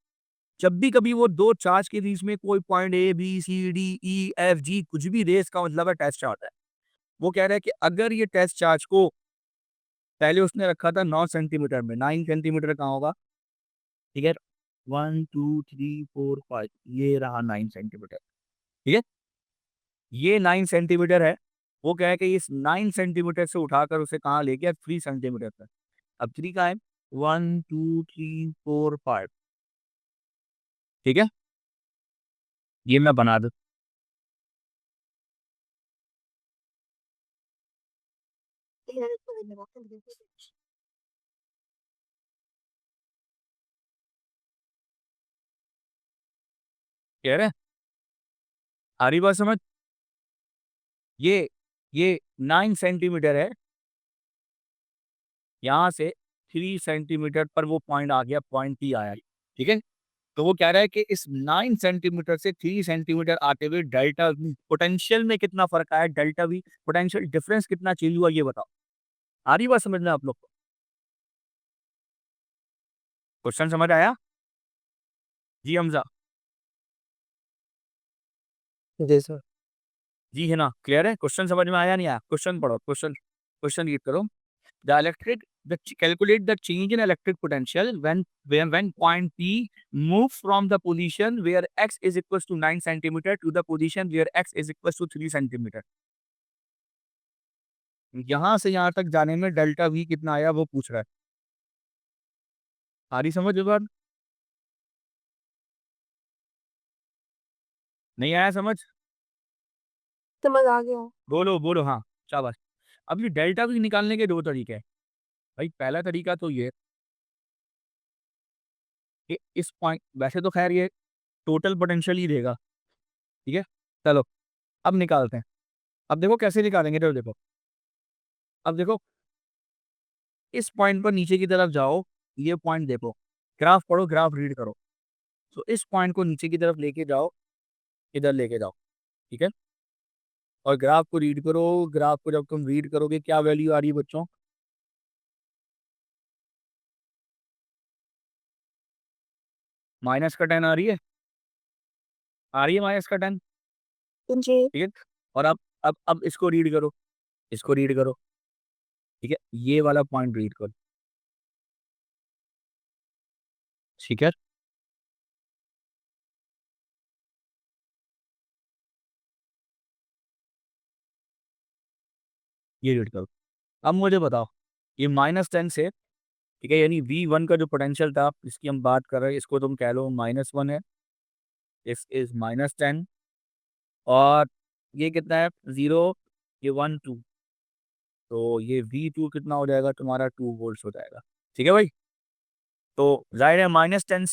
जब भी कभी वो 2 चार्ज के बीच में कोई point A, B, C, D, E, F, G कुछ भी रहे, इसका मतलब है टेस्ट चार्ज है। वो कह रहा है कि अगर ये टेस्ट चार्ज को पहले उसने रखा था 9 सेंटीमीटर में, 9 सेंटीमीटर कहाँ होगा? ठीक है? 1, 2, 3, 4, 5 ये रहा 9 सेंटीमीटर, ठीक है? ये 9 सेंटीमीटर है। वो कह है कि इस 9 सेंटीमीटर से उठाकर उसे कहाँ ले गया? 3 सेंटीमीटर तक। अब 3 कहाँ है? 1, 2, 3, 4, 5 ठीक है? ये मैं बना दूँ। कह रहे हैं? आ रही बात समझ? ये ये 9 सेंटीमीटर है। यहाँ से 3 सेंटीमीटर पर वो पॉइंट आ गया, पॉइंट P आया, ठीक है? तो वो कह रहा है कि इस 9 सेंटीमीटर से 3 सेंटीमीटर आते हुए डेल्टा V पोटेंशियल में कितना फ़र्क आया? डेल्टा V पोटेंशियल डिफरेंस कितना चेंज हुआ ये बताओ? आ रही बात समझ में आप लोग को? क्वेश्चन समझ आया? जी हमज़ा? जी सर। जी है ना? क्लियर है? क्वेश्चन समझ में आया नहीं आया? क्वेश्चन पढ़ो, क्वेश्चन क्वेश्चन रीड करो। The electric calculate the change in electric potential when point P move from the position where x is equals to 9 centimeter to the position where x is equals to 3 centimetre. यहाँ से यहाँ तक जाने में delta V कितना आया वो पूछ रहा है। आ रही समझ इस बार? नहीं आया समझ? समझ आ गया। बोलो, बोलो हाँ, शाबाश। अब ये डेल्टा V निकालने के 2 तरीके हैं। भाई पहला तरीका तो ये कि इस पॉइंट वैसे तो खैर ये टोटल पोटेंशियल ही देगा, ठीक है? चलो, अब निकालते हैं। अब देखो कैसे निकालेंगे तो देखो। अब देखो इस पॉइंट पर नीचे की तरफ जाओ, ये पॉइंट देखो, ग्राफ पढ़ो, ग्राफ रीड करो। तो इस पॉइंट को नीचे की तरफ लेके जाओ, इधर लेके जाओ, ठीक है? और ग्राफ को रीड करो, ग्राफ को जब तुम रीड करोगे क्या वैल्यू आ रही है बच्चों? माइनस का 10 आ रही है? आ रही है माइनस का 10, जी। ठीक है? और अब इसको रीड करो, इसको रीड करो, ठीक है? ये वाला पॉइंट रीड करो, ठीक है? ये रीड करो। अब मुझे बताओ, ये -10 से, ठीक है, यानी V1 का जो पोटेंशियल था इसकी हम बात कर रहे हैं, इसको तुम कह लो -1 है, दिस इज -10 और ये कितना है 0, ये 1, 2 तो ये V2 कितना हो जाएगा तुम्हारा 2 वोल्ट्स हो जाएगा, ठीक है भाई? तो ज़ाहिर है -10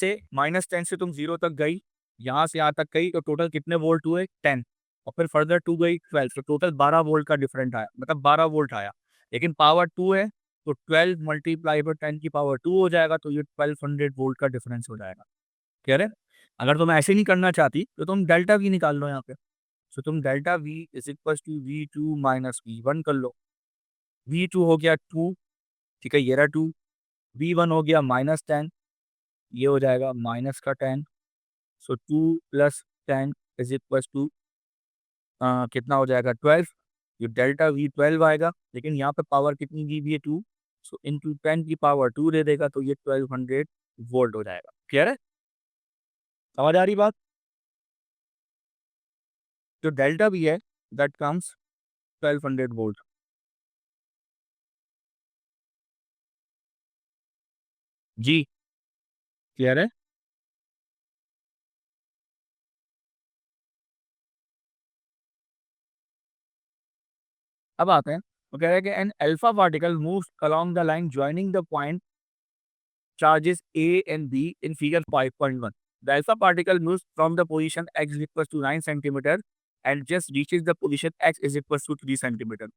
से तुम 0 तक गई, यहाँ से यहाँ तक गई तो टोटल कितने वोल्ट हुए 10 और फिर फर्दर 2 गई 12 तो टोटल 12 वोल्ट का डिफरेंट आया, मतलब 12 वोल्ट आया। लेकिन पावर 2 है तो 12 मल्टीप्लाई बाय 10 की पावर 2 हो जाएगा तो ये 1200 वोल्ट का डिफरेंस हो जाएगा। क्लियर है? अगर तुम ऐसे नहीं करना चाहती तो तुम डेल्टा V निकाल लो यहाँ पे। तो तुम delta V is equal to V2 minus V1 कर लो। V2 हो गया 2, ठीक है, ये रहा 2, V1 हो गया -10, ये हो जाएगा माइनस का 10, सो 2 प्लस 10 इज इक्वल टू कितना हो जाएगा 12, ये डेल्टा V 12 आएगा, लेकिन यहाँ पे पावर कितनी दी हुई है 2, सो इंटू 10 की पावर 2 दे देगा तो ये 1200 वोल्ट हो जाएगा। क्लियर है? समझ आ रही बात? जो डेल्टा V है दैट कम्स 1200 वोल्ट। जी, क्लियर है? अब आते हैं, वो कह रहा है कि an alpha particle moves along the line joining the point charges A and B in figure 5.1. The alpha particle moves from the position x is equals to 9 centimeter and just reaches the position x is equals to 3 centimeter.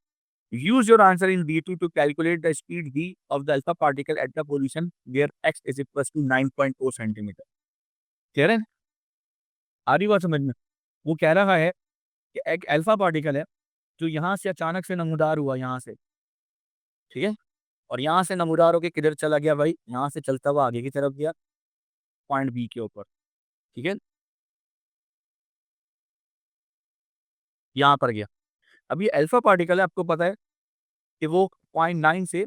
Use your answer in B2 to calculate the speed v of the alpha particle at the position where x is equals to 9.4 centimeter. Clear है? आ रही बात समझ में? वो कह रहा है कि एक अल्फा पार्टिकल है, जो यहाँ से अचानक से नमूदार हुआ यहाँ से, ठीक है, और यहाँ से नमूदार होके किधर चला गया भाई, यहाँ से चलता हुआ आगे की तरफ गया पॉइंट बी के ऊपर, ठीक है, यहाँ पर गया। अब ये अल्फा पार्टिकल है, आपको पता है कि वो 0.9 से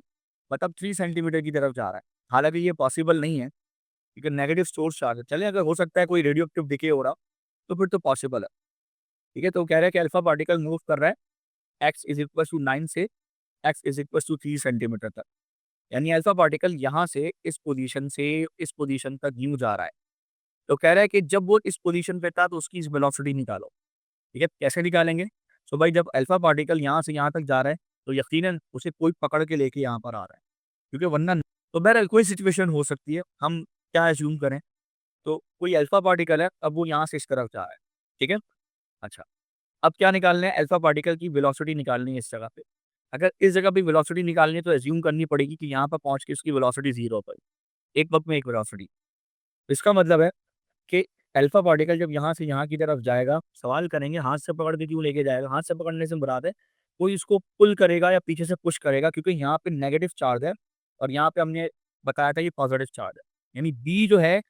मतलब 3 सेंटीमीटर की तरफ जा रहा है। हालांकि ये पॉसिबल नहीं है क्योंकि नेगेटिव सोर्स चार्ज है। चलिए अगर हो सकता है कोई रेडियो एक्टिव डिके हो रहा तो फिर तो पॉसिबल है, ठीक है। तो कह रहा है कि अल्फा पार्टिकल मूव कर रहा है एक्स इज इक्वल टू 9 से X is equal to 3 centimetre तक, यानी अल्फा पार्टिकल यहाँ से इस पोजीशन तक यूं जा रहा है। तो कह रहा है कि जब वो इस पोजीशन पे था तो उसकी वेलोसिटी निकालो, ठीक है। कैसे निकालेंगे? तो भाई जब अल्फा पार्टिकल यहाँ से यहाँ तक जा रहा है तो यकीनन उसे कोई पकड़ के लेके यहाँ पर आ रहा है, क्योंकि वरना तो बहरहाल कोई सिचुएशन हो सकती है, हम क्या एज्यूम करें, तो कोई अल्फा पार्टिकल है, अब वो यहाँ से इस तरफ जा रहा है, ठीक है। अच्छा, अब क्या निकालना है? अल्फा पार्टिकल की वेलोसिटी निकालनी है इस जगह पे। अगर इस जगह पे वेलोसिटी निकालनी है तो एज्यूम करनी पड़ेगी कि यहाँ पर पहुँच के उसकी वेलोसिटी 0 पर, एक वक़्त में एक वेलोसिटी। इसका मतलब है कि अल्फा पार्टिकल जब यहाँ से यहाँ की तरफ जाएगा, सवाल करेंगे हाथ से पकड़ के क्यों लेके जाएगा? हाथ से पकड़ने से मुराद है कोई इसको पुल करेगा या पीछे से पुश करेगा, क्योंकि यहाँ पे नेगेटिव चार्ज है और यहाँ पे हमने बताया था ये पॉजिटिव चार्ज है। यानी बी जो है,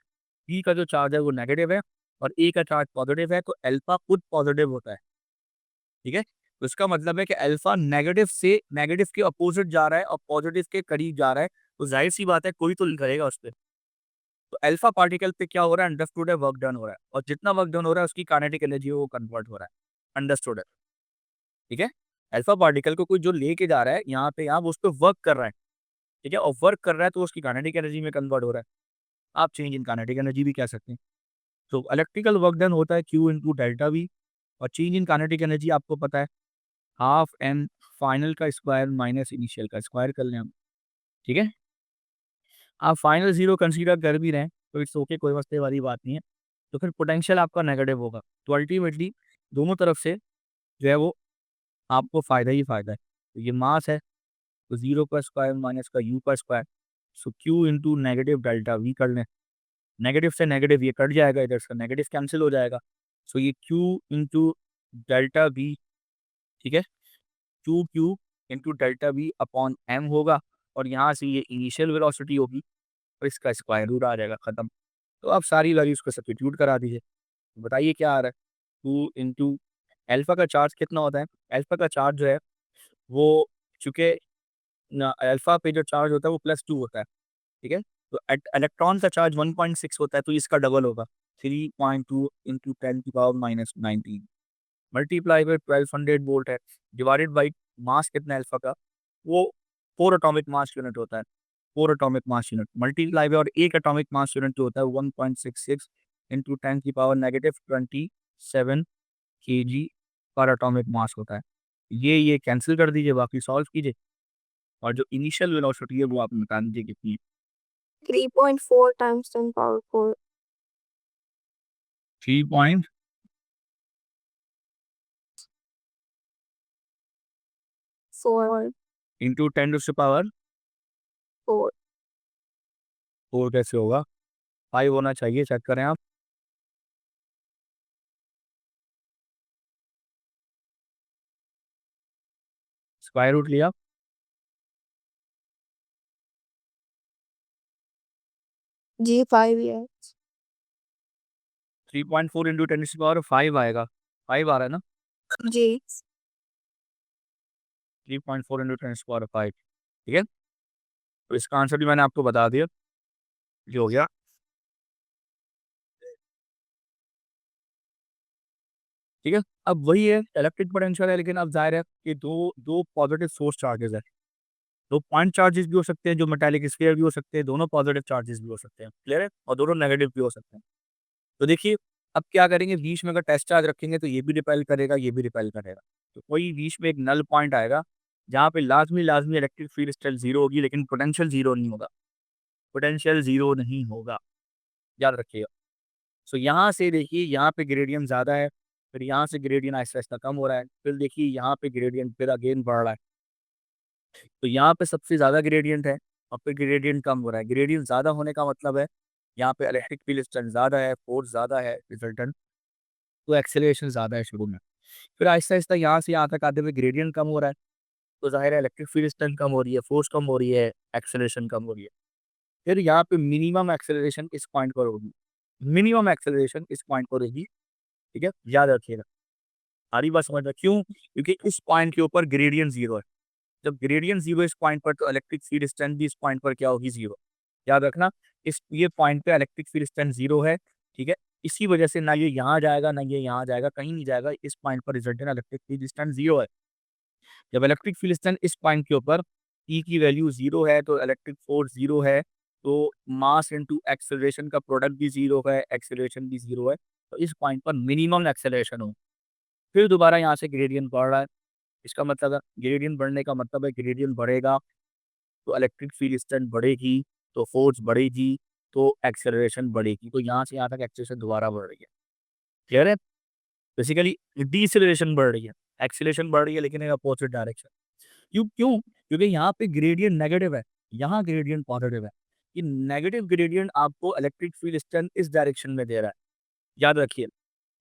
बी का जो चार्ज है वो नेगेटिव है और ए का चार्ज पॉजिटिव है, तो अल्फा खुद पॉजिटिव होता है, ठीक है। तो इसका मतलब है कि अल्फा नेगेटिव से नेगेटिव के अपोजिट जा रहा है और पॉजिटिव के करीब जा रहा है, तो जाहिर सी बात है कोई तो करेगा उस पे। तो अल्फा पार्टिकल पे क्या हो रहा है? अंडरस्टूड है, वर्क डन हो रहा है और जितना वर्क डन हो रहा है उसकी काइनेटिक एनर्जी वो कन्वर्ट हो रहा है, अंडरस्टूड है, ठीक है। अल्फा पार्टिकल को कोई जो लेके जा रहा है यहाँ पे, यहाँ वो उस पर वर्क कर रहा है, ठीक है, और वर्क कर रहा है तो उसकी काइनेटिक एनर्जी में कन्वर्ट हो रहा है। आप चेंज इन काइनेटिक एनर्जी भी कह सकते हैं। तो इलेक्ट्रिकल वर्क डन होता है क्यू इंटू डेल्टा वी, और चेंज इन काइनेटिक एनर्जी आपको पता है हाफ एम फाइनल का स्क्वायर माइनस इनिशियल का स्क्वायर कर लें हम, ठीक है। आप फाइनल जीरो कंसीडर कर भी रहे हैं तो इट्स ओके, कोई मसले वाली बात नहीं है। तो फिर पोटेंशियल आपका नेगेटिव होगा, तो अल्टीमेटली दोनों तरफ से जो है वो आपको फ़ायदा ही फ़ायदा है। तो ये मास है, तो जीरो का स्क्वायर माइनस का यू का square, so Q into negative delta V कर लें। नेगेटिव से नेगेटिव ये कट जाएगा, इधर से नेगेटिव कैंसिल हो जाएगा, सो ये क्यू इंटू डेल्टा वी, ठीक है, Q Q into delta V upon M होगा और यहाँ से ये इनिशियल वेलोसिटी होगी और इसका स्क्वायर रूट आ जाएगा, ख़त्म। तो आप सारी वैल्यूज़ को सब्स्टिट्यूट करा दीजिए, बताइए क्या आ रहा है? 2 इंटू अल्फ़ा का चार्ज कितना होता है? अल्फ़ा का चार्ज जो है वो, चूँकि ना अल्फ़ा पे जो चार्ज होता है वो +2 होता है, ठीक है? तो इलेक्ट्रॉन का चार्ज 1.6 होता है तो इसका डबल होगा, 3.2 इंटू 10 की power minus 19 multiply by 1200 volt है, डिवाइडेड बाय मास कितना है अल्फ़ा का? वो 4 एटॉमिक मास यूनिट होता है, 4 atomic mass unit multiply by, और 1 एटॉमिक मास यूनिट जो होता है 1.66 इंटू 10 की पावर नेगेटिव 27 केजी पर एटॉमिक मास होता है। ये कैंसल कर दीजिए, बाकी सॉल्व कीजिए और जो इनिशियल वेलोसिटी है वो आप बता दीजिए कितनी है। 3.4 times 10 power 4. 3 point 4. Into 10 to power 4. 4 कैसे होगा? 5 होना चाहिए, चेक करें आप। स्क्वायर रूट लिया, G5 yes. 3.4 into 10 to power 5 आएगा, 5 आ रहा है ना? G. 3.4 इंटू 10 टू पावर 5, ठीक है। तो इसका आंसर भी मैंने आपको बता दिया, ये हो गया, ठीक है। अब वही है, इलेक्ट्रिक पोटेंशियल है, लेकिन अब जाहिर है कि दो दो पॉजिटिव सोर्स चार्जेस है, दो पॉइंट चार्जेस भी हो सकते हैं जो मेटालिक स्फीयर भी हो सकते हैं, दोनों पॉजिटिव चार्जेस भी हो सकते हैं, क्लियर है, और दोनों नेगेटिव भी हो सकते हैं। तो देखिए अब क्या करेंगे, बीच में अगर टेस्ट चार्ज रखेंगे तो ये भी रिपेल करेगा, ये भी रिपेल करेगा, तो कोई बीच में एक नल पॉइंट आएगा जहाँ पे लाजमी लाजमी इलेक्ट्रिक फील्ड स्ट्रेंथ जीरो होगी, लेकिन पोटेंशियल जीरो नहीं होगा, पोटेंशियल जीरो नहीं होगा, याद रखिएगा। सो यहाँ से देखिए, यहाँ पे ग्रेडियंट ज़्यादा है, फिर यहाँ से ग्रेडियंट आहिस्ता आहिस्ता कम हो रहा है, फिर देखिए यहाँ पे ग्रेडियंट फिर अगेन बढ़ रहा है, तो यहाँ पे सबसे ज़्यादा ग्रेडियंट है और फिर ग्रेडियंट कम हो रहा है। ग्रेडियंट ज़्यादा होने का मतलब है यहाँ पे इलेक्ट्रिक फील्ड स्ट्रेंथ ज़्यादा है, फोर्स ज़्यादा है रिजल्टेंट, तो एक्सेलरेशन ज़्यादा है शुरू में। फिर आहिस्ता-आहिस्ता यहाँ से यहाँ तक आते हुए ग्रेडियंट कम हो रहा है, तो ज़ाहिर है इलेक्ट्रिक फील्ड स्ट्रेंथ कम हो रही है, फोर्स कम हो रही है, एक्सेलरेशन कम हो रही है। फिर यहाँ पे मिनिमम एक्सेलरेशन इस पॉइंट पर होगी, मिनिमम एक्सेलरेशन इस पॉइंट पर होगी, ठीक है? याद रखिएगा। सारी बात समझ में क्यों? क्योंकि इस पॉइंट के ऊपर ग्रेडियंट 0 है। जब ग्रेडियंट 0 इस पॉइंट पर, तो इलेक्ट्रिक फील्ड स्ट्रेंथ भी इस पॉइंट पर क्या होगी? 0। याद रखना, इस ये पॉइंट पे इलेक्ट्रिक फील्ड स्ट्रेंथ 0 है, ठीक है? इसी वजह से ना ये यहाँ जाएगा, ना ये यहाँ जाएगा, कहीं नहीं जाएगा। इस पॉइंट पर रिजल्टेंट इलेक्ट्रिक फील्ड स्ट्रेंथ 0 है। जब इलेक्ट्रिक फील्ड स्ट्रेंथ इस पॉइंट के ऊपर E की वैल्यू 0 है, तो इलेक्ट्रिक फोर्स 0 है, तो मास इनटू एक्सेलरेशन का प्रोडक्ट भी 0 है, एक्सेलरेशन भी 0 है। तो इस पॉइंट पर मिनिमम एक्सेलरेशन हो। फिर दोबारा यहाँ से ग्रेडियंट बढ़ रहा है। इसका मतलब है ग्रेडियंट बढ़ने का मतलब है ग्रेडियंट बढ़ेगा तो इलेक्ट्रिक फील्ड स्ट्रेंथ बढ़ेगी, तो फोर्स बढ़ेगी, तो एक्सेलरेशन बढ़ेगी। तो यहाँ से यहाँ तक एक्सेलरेशन दोबारा बढ़ रही है। क्लियर है? बेसिकली डिसेलरेशन बढ़ रही है, एक्सेलरेशन बढ़ रही है लेकिन इन अपोजिट डायरेक्शन। क्यों? क्योंकि यहाँ पे ग्रेडियंट नेगेटिव है, यहाँ ग्रेडियंट पॉजिटिव है। ये नेगेटिव ग्रेडियंट आपको इलेक्ट्रिक फील्ड स्ट्रेंथ इस डायरेक्शन में दे रहा है, याद रखिए।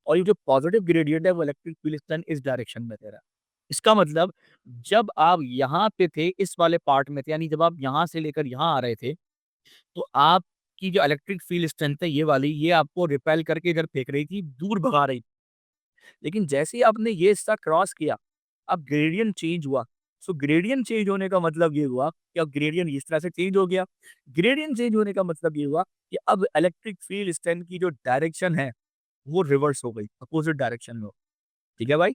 और ये जो पॉजिटिव ग्रेडियंट है वो इलेक्ट्रिक फील्ड स्ट्रेंथ इस डायरेक्शन में दे रहा है। इसका मतलब जब आप यहाँ पे थे, इस वाले पार्ट में थे, यानी जब आप यहाँ से लेकर यहाँ आ रहे थे, तो आपकी जो इलेक्ट्रिक फील्ड स्ट्रेंथ है ये वाली, ये आपको रिपेल करके इधर फेंक रही थी, दूर भगा रही थी। लेकिन जैसे ही आपने ये हिस्सा क्रॉस किया, अब ग्रेडियंट चेंज हुआ। सो ग्रेडियंट चेंज होने का मतलब ये हुआ कि अब ग्रेडियंट इस तरह से चेंज हो गया। ग्रेडियंट चेंज होने का मतलब ये हुआ कि अब इलेक्ट्रिक फील्ड स्ट्रेंथ की जो डायरेक्शन है, वो रिवर्स हो गई, अपोजिट डायरेक्शन में हो। ठीक है भाई?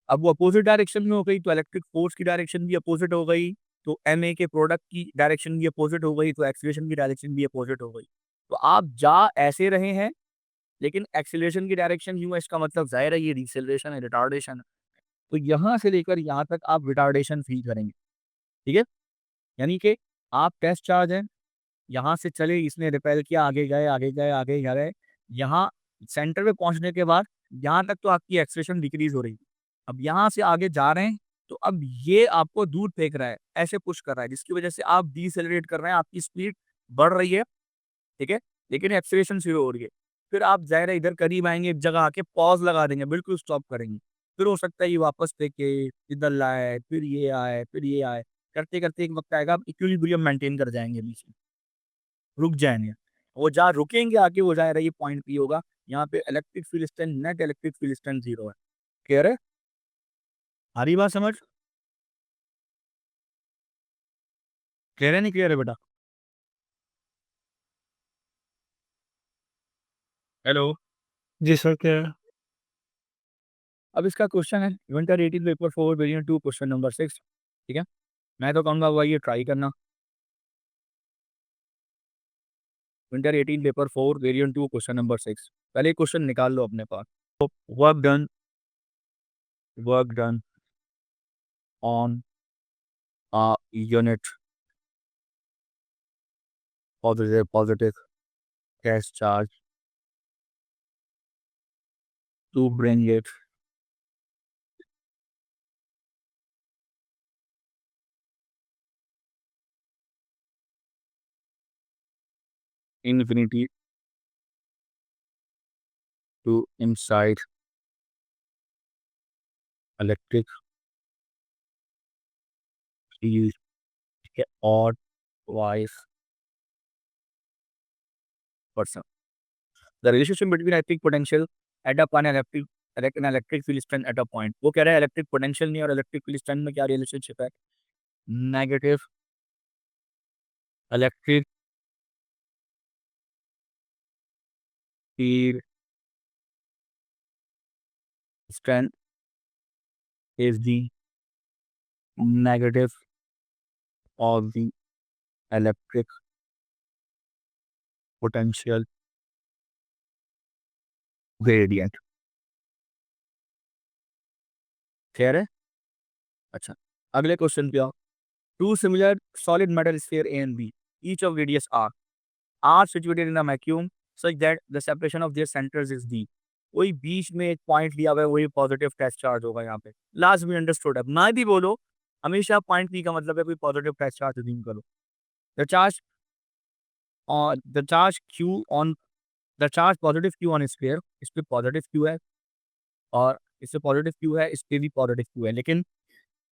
अब वो अपोजिट डायरेक्शन में हो गई, तो इलेक्ट्रिक फोर्स की डायरेक्शन भी अपोजिट हो गई, तो एमए के प्रोडक्ट की डायरेक्शन भी अपोजिट हो गई, तो एक्सीलरेशन की डायरेक्शन भी अपोजिट हो गई। तो आप जा ऐसे रहे हैं, लेकिन एक्सीलरेशन की डायरेक्शन यूँ है, इसका मतलब ज़ाहिर है ये डिसेलरेशन है, रिटार्डेशन है। तो यहाँ से लेकर यहाँ तक आप रिटार्डेशन फ़ील करेंगे, ठीक है? यानी कि आप टेस्ट चार्ज हैं, यहाँ से चले, इसने रिपेल किया, आगे गए, आगे गए, आगे गए। यहाँ सेंटर पे पहुँचने के बाद यहाँ तक तो आपकी एक्सेलरेशन डिक्रीज़ हो रही है। अब यहाँ से आगे जा रहे हैं, तो अब ये आपको दूर फेंक रहा है, ऐसे पुश कर रहा है, जिसकी वजह से आप डिसेलरेट कर रहे हैं, आपकी स्पीड बढ़ रही है, ठीक है? लेकिन एक्सेलरेशन 0 हो रही है। फिर आप ज़ाहिर है इधर करीब आएँगे, एक जगह आके पॉज़ लगा देंगे, बिल्कुल स्टॉप करेंगे। फिर हो सकता है ये वापस फेंके, इधर लाए, फिर ये आए, फिर ये आए। करते-करते एक वक़्त आएगा, आप इक्विलिब्रियम मेंटेन कर जाएँगे बीच में, रुक जाएँगे। वो जहाँ रुकेंगे आके, वो ज़ाहिर है ये पॉइंट P होगा। यहाँ पे electric field strength, net electric field strength 0 है। क्लियर है? आ रही बात समझ? क्लियर है, नहीं क्लियर है बेटा? हेलो? जी सर, क्या है? अब इसका क्वेश्चन है, winter 18 paper 4 variant 2 question number 6, ठीक है? मैं तो कहूँगा भाई ये ट्राई करना। Winter 18 paper 4 variant 2 question number 6। पहले क्वेश्चन निकाल लो अपने पास। Work done, work done on a unit positive cash charge to bring it infinity to inside electric field or vice versa. The relationship between electric potential at a point and electric field strength at a point. वो कह रहा है electric potential नहीं और electric field strength में क्या relationship है? Negative electric field strength is the negative of the electric potential gradient. Clear है? अच्छा, अगले क्वेश्चन पे आओ। Two similar solid metal sphere A and B, each of radius r, are situated in a vacuum such that the separation of their centers is d. कोई बीच में एक point लिया हुआ है, वही पॉजिटिव टेस्ट चार्ज होगा यहाँ पे। लास्ट में अंडरस्टूड है, ना भी बोलो, हमेशा पॉइंट पी का मतलब है कोई पॉजिटिव टेस्ट चार्ज अज्यूम करो। The charge the charge Q on the charge positive Q on sphere, इस पे पॉजिटिव क्यू है, और इससे पॉजिटिव क्यू है, इस पे भी पॉजिटिव क्यू है, लेकिन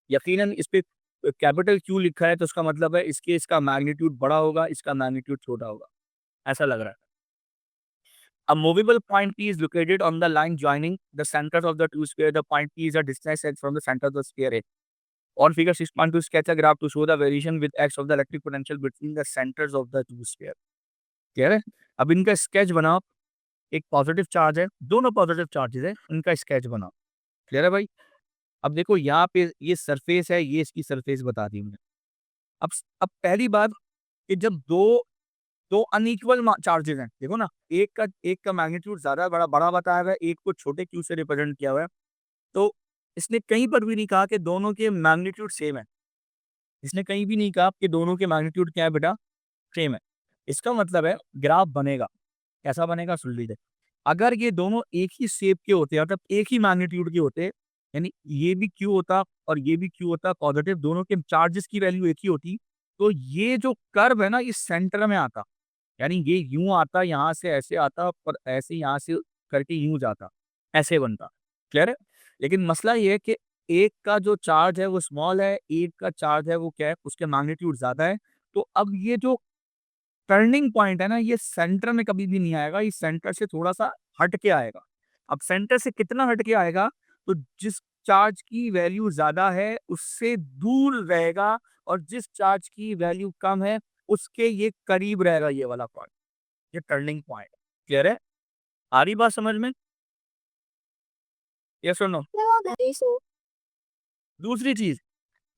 यकीनन इस पे कैपिटल क्यू लिखा है तो उसका मतलब है इसका मैग्नीट्यूड बड़ा होगा, इसका मैग्नीट्यूड छोटा होगा, ऐसा लग रहा है। A movable point P is located on the line joining the centers of the two sphere. The point P is a distance h from the center of the sphere A. On figure 6.2, sketch a graph to show the variation with x of the electric potential between the centers of the two sphere. Clear है? अब इनका sketch बनाओ। एक positive charge है, दोनों positive charges है, इनका sketch बनाओ। क्लियर है भाई? अब देखो यहाँ पे ये सरफेस है, ये इसकी सरफेस बता दी मैंने। अब पहली बात कि जब दो अनइक्वल चार्जेस हैं, देखो ना, एक का मैग्नीट्यूड ज्यादा बड़ा बड़ा बताया हुआ है, एक को छोटे क्यू से रिप्रेजेंट किया हुआ है, तो इसने कहीं पर भी नहीं कहा कि दोनों के मैग्नीट्यूड सेम है। इसने कहीं भी नहीं कहा कि दोनों के मैग्नीट्यूड क्या है बेटा, सेम है। इसका मतलब है ग्राफ बनेगा, कैसा बनेगा सुन लीजिए। अगर ये दोनों एक ही शेप के होते, मतलब एक ही मैग्नीट्यूड के होते, यानी ये भी क्यू होता और ये भी क्यू होता, पॉजिटिव, दोनों के चार्जेस की वैल्यू एक ही होती, तो ये जो कर्व है ना, ये सेंटर में आता, यानी ये यूं आता, यहाँ से ऐसे आता, पर ऐसे यहाँ से करके यूं जाता, ऐसे बनता। क्लियर है? लेकिन मसला ये है कि एक का जो चार्ज है वो स्मॉल है, एक का चार्ज है वो क्या है, उसके मैग्नीट्यूड ज्यादा है। तो अब ये जो टर्निंग पॉइंट है ना, ये सेंटर में कभी भी नहीं आएगा, ये सेंटर से थोड़ा सा हट के आएगा। अब सेंटर से कितना हट के आएगा, तो जिस चार्ज की वैल्यू ज्यादा है उससे दूर रहेगा, और जिस चार्ज की वैल्यू कम है उसके ये करीब रहेगा, ये वाला पॉइंट, ये टर्निंग पॉइंट। क्लियर है? आ रही बात समझ में? यस और नो? So, दूसरी चीज,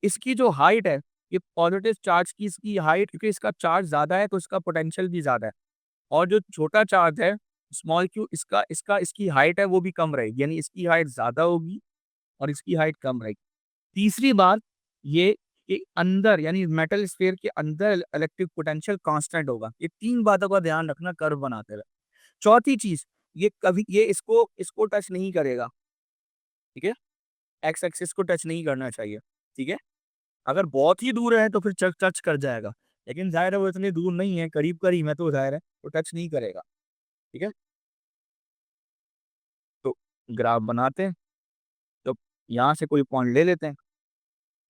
इसकी जो हाइट है, ये पॉजिटिव चार्ज की इसकी हाइट, क्योंकि इसका चार्ज ज्यादा है तो इसका पोटेंशियल भी ज्यादा है, और जो छोटा चार्ज है स्मॉल क्यू, इसका इसका इसकी हाइट है वो भी कम रहेगी, यानी इसकी हाइट ज्यादा होगी और इसकी हाइट कम रहेगी। तीसरी बात ये कि अंदर, यानी मेटल स्फीयर के अंदर इलेक्ट्रिक पोटेंशियल कांस्टेंट होगा। ये तीन बातों का ध्यान रखना कर्व बनाते हुए। चौथी चीज, ये कभी ये इसको इसको टच नहीं करेगा, ठीक है? एक्स एक्सिस को टच नहीं करना चाहिए, ठीक है? अगर बहुत ही दूर है तो फिर टच कर जाएगा, लेकिन जाहिर है वो इतनी दूर नहीं है, करीब करीब है, तो जाहिर है वो टच नहीं करेगा, ठीक है? तो ग्राफ बनाते हैं, तो यहाँ से कोई पॉइंट ले लेते हैं,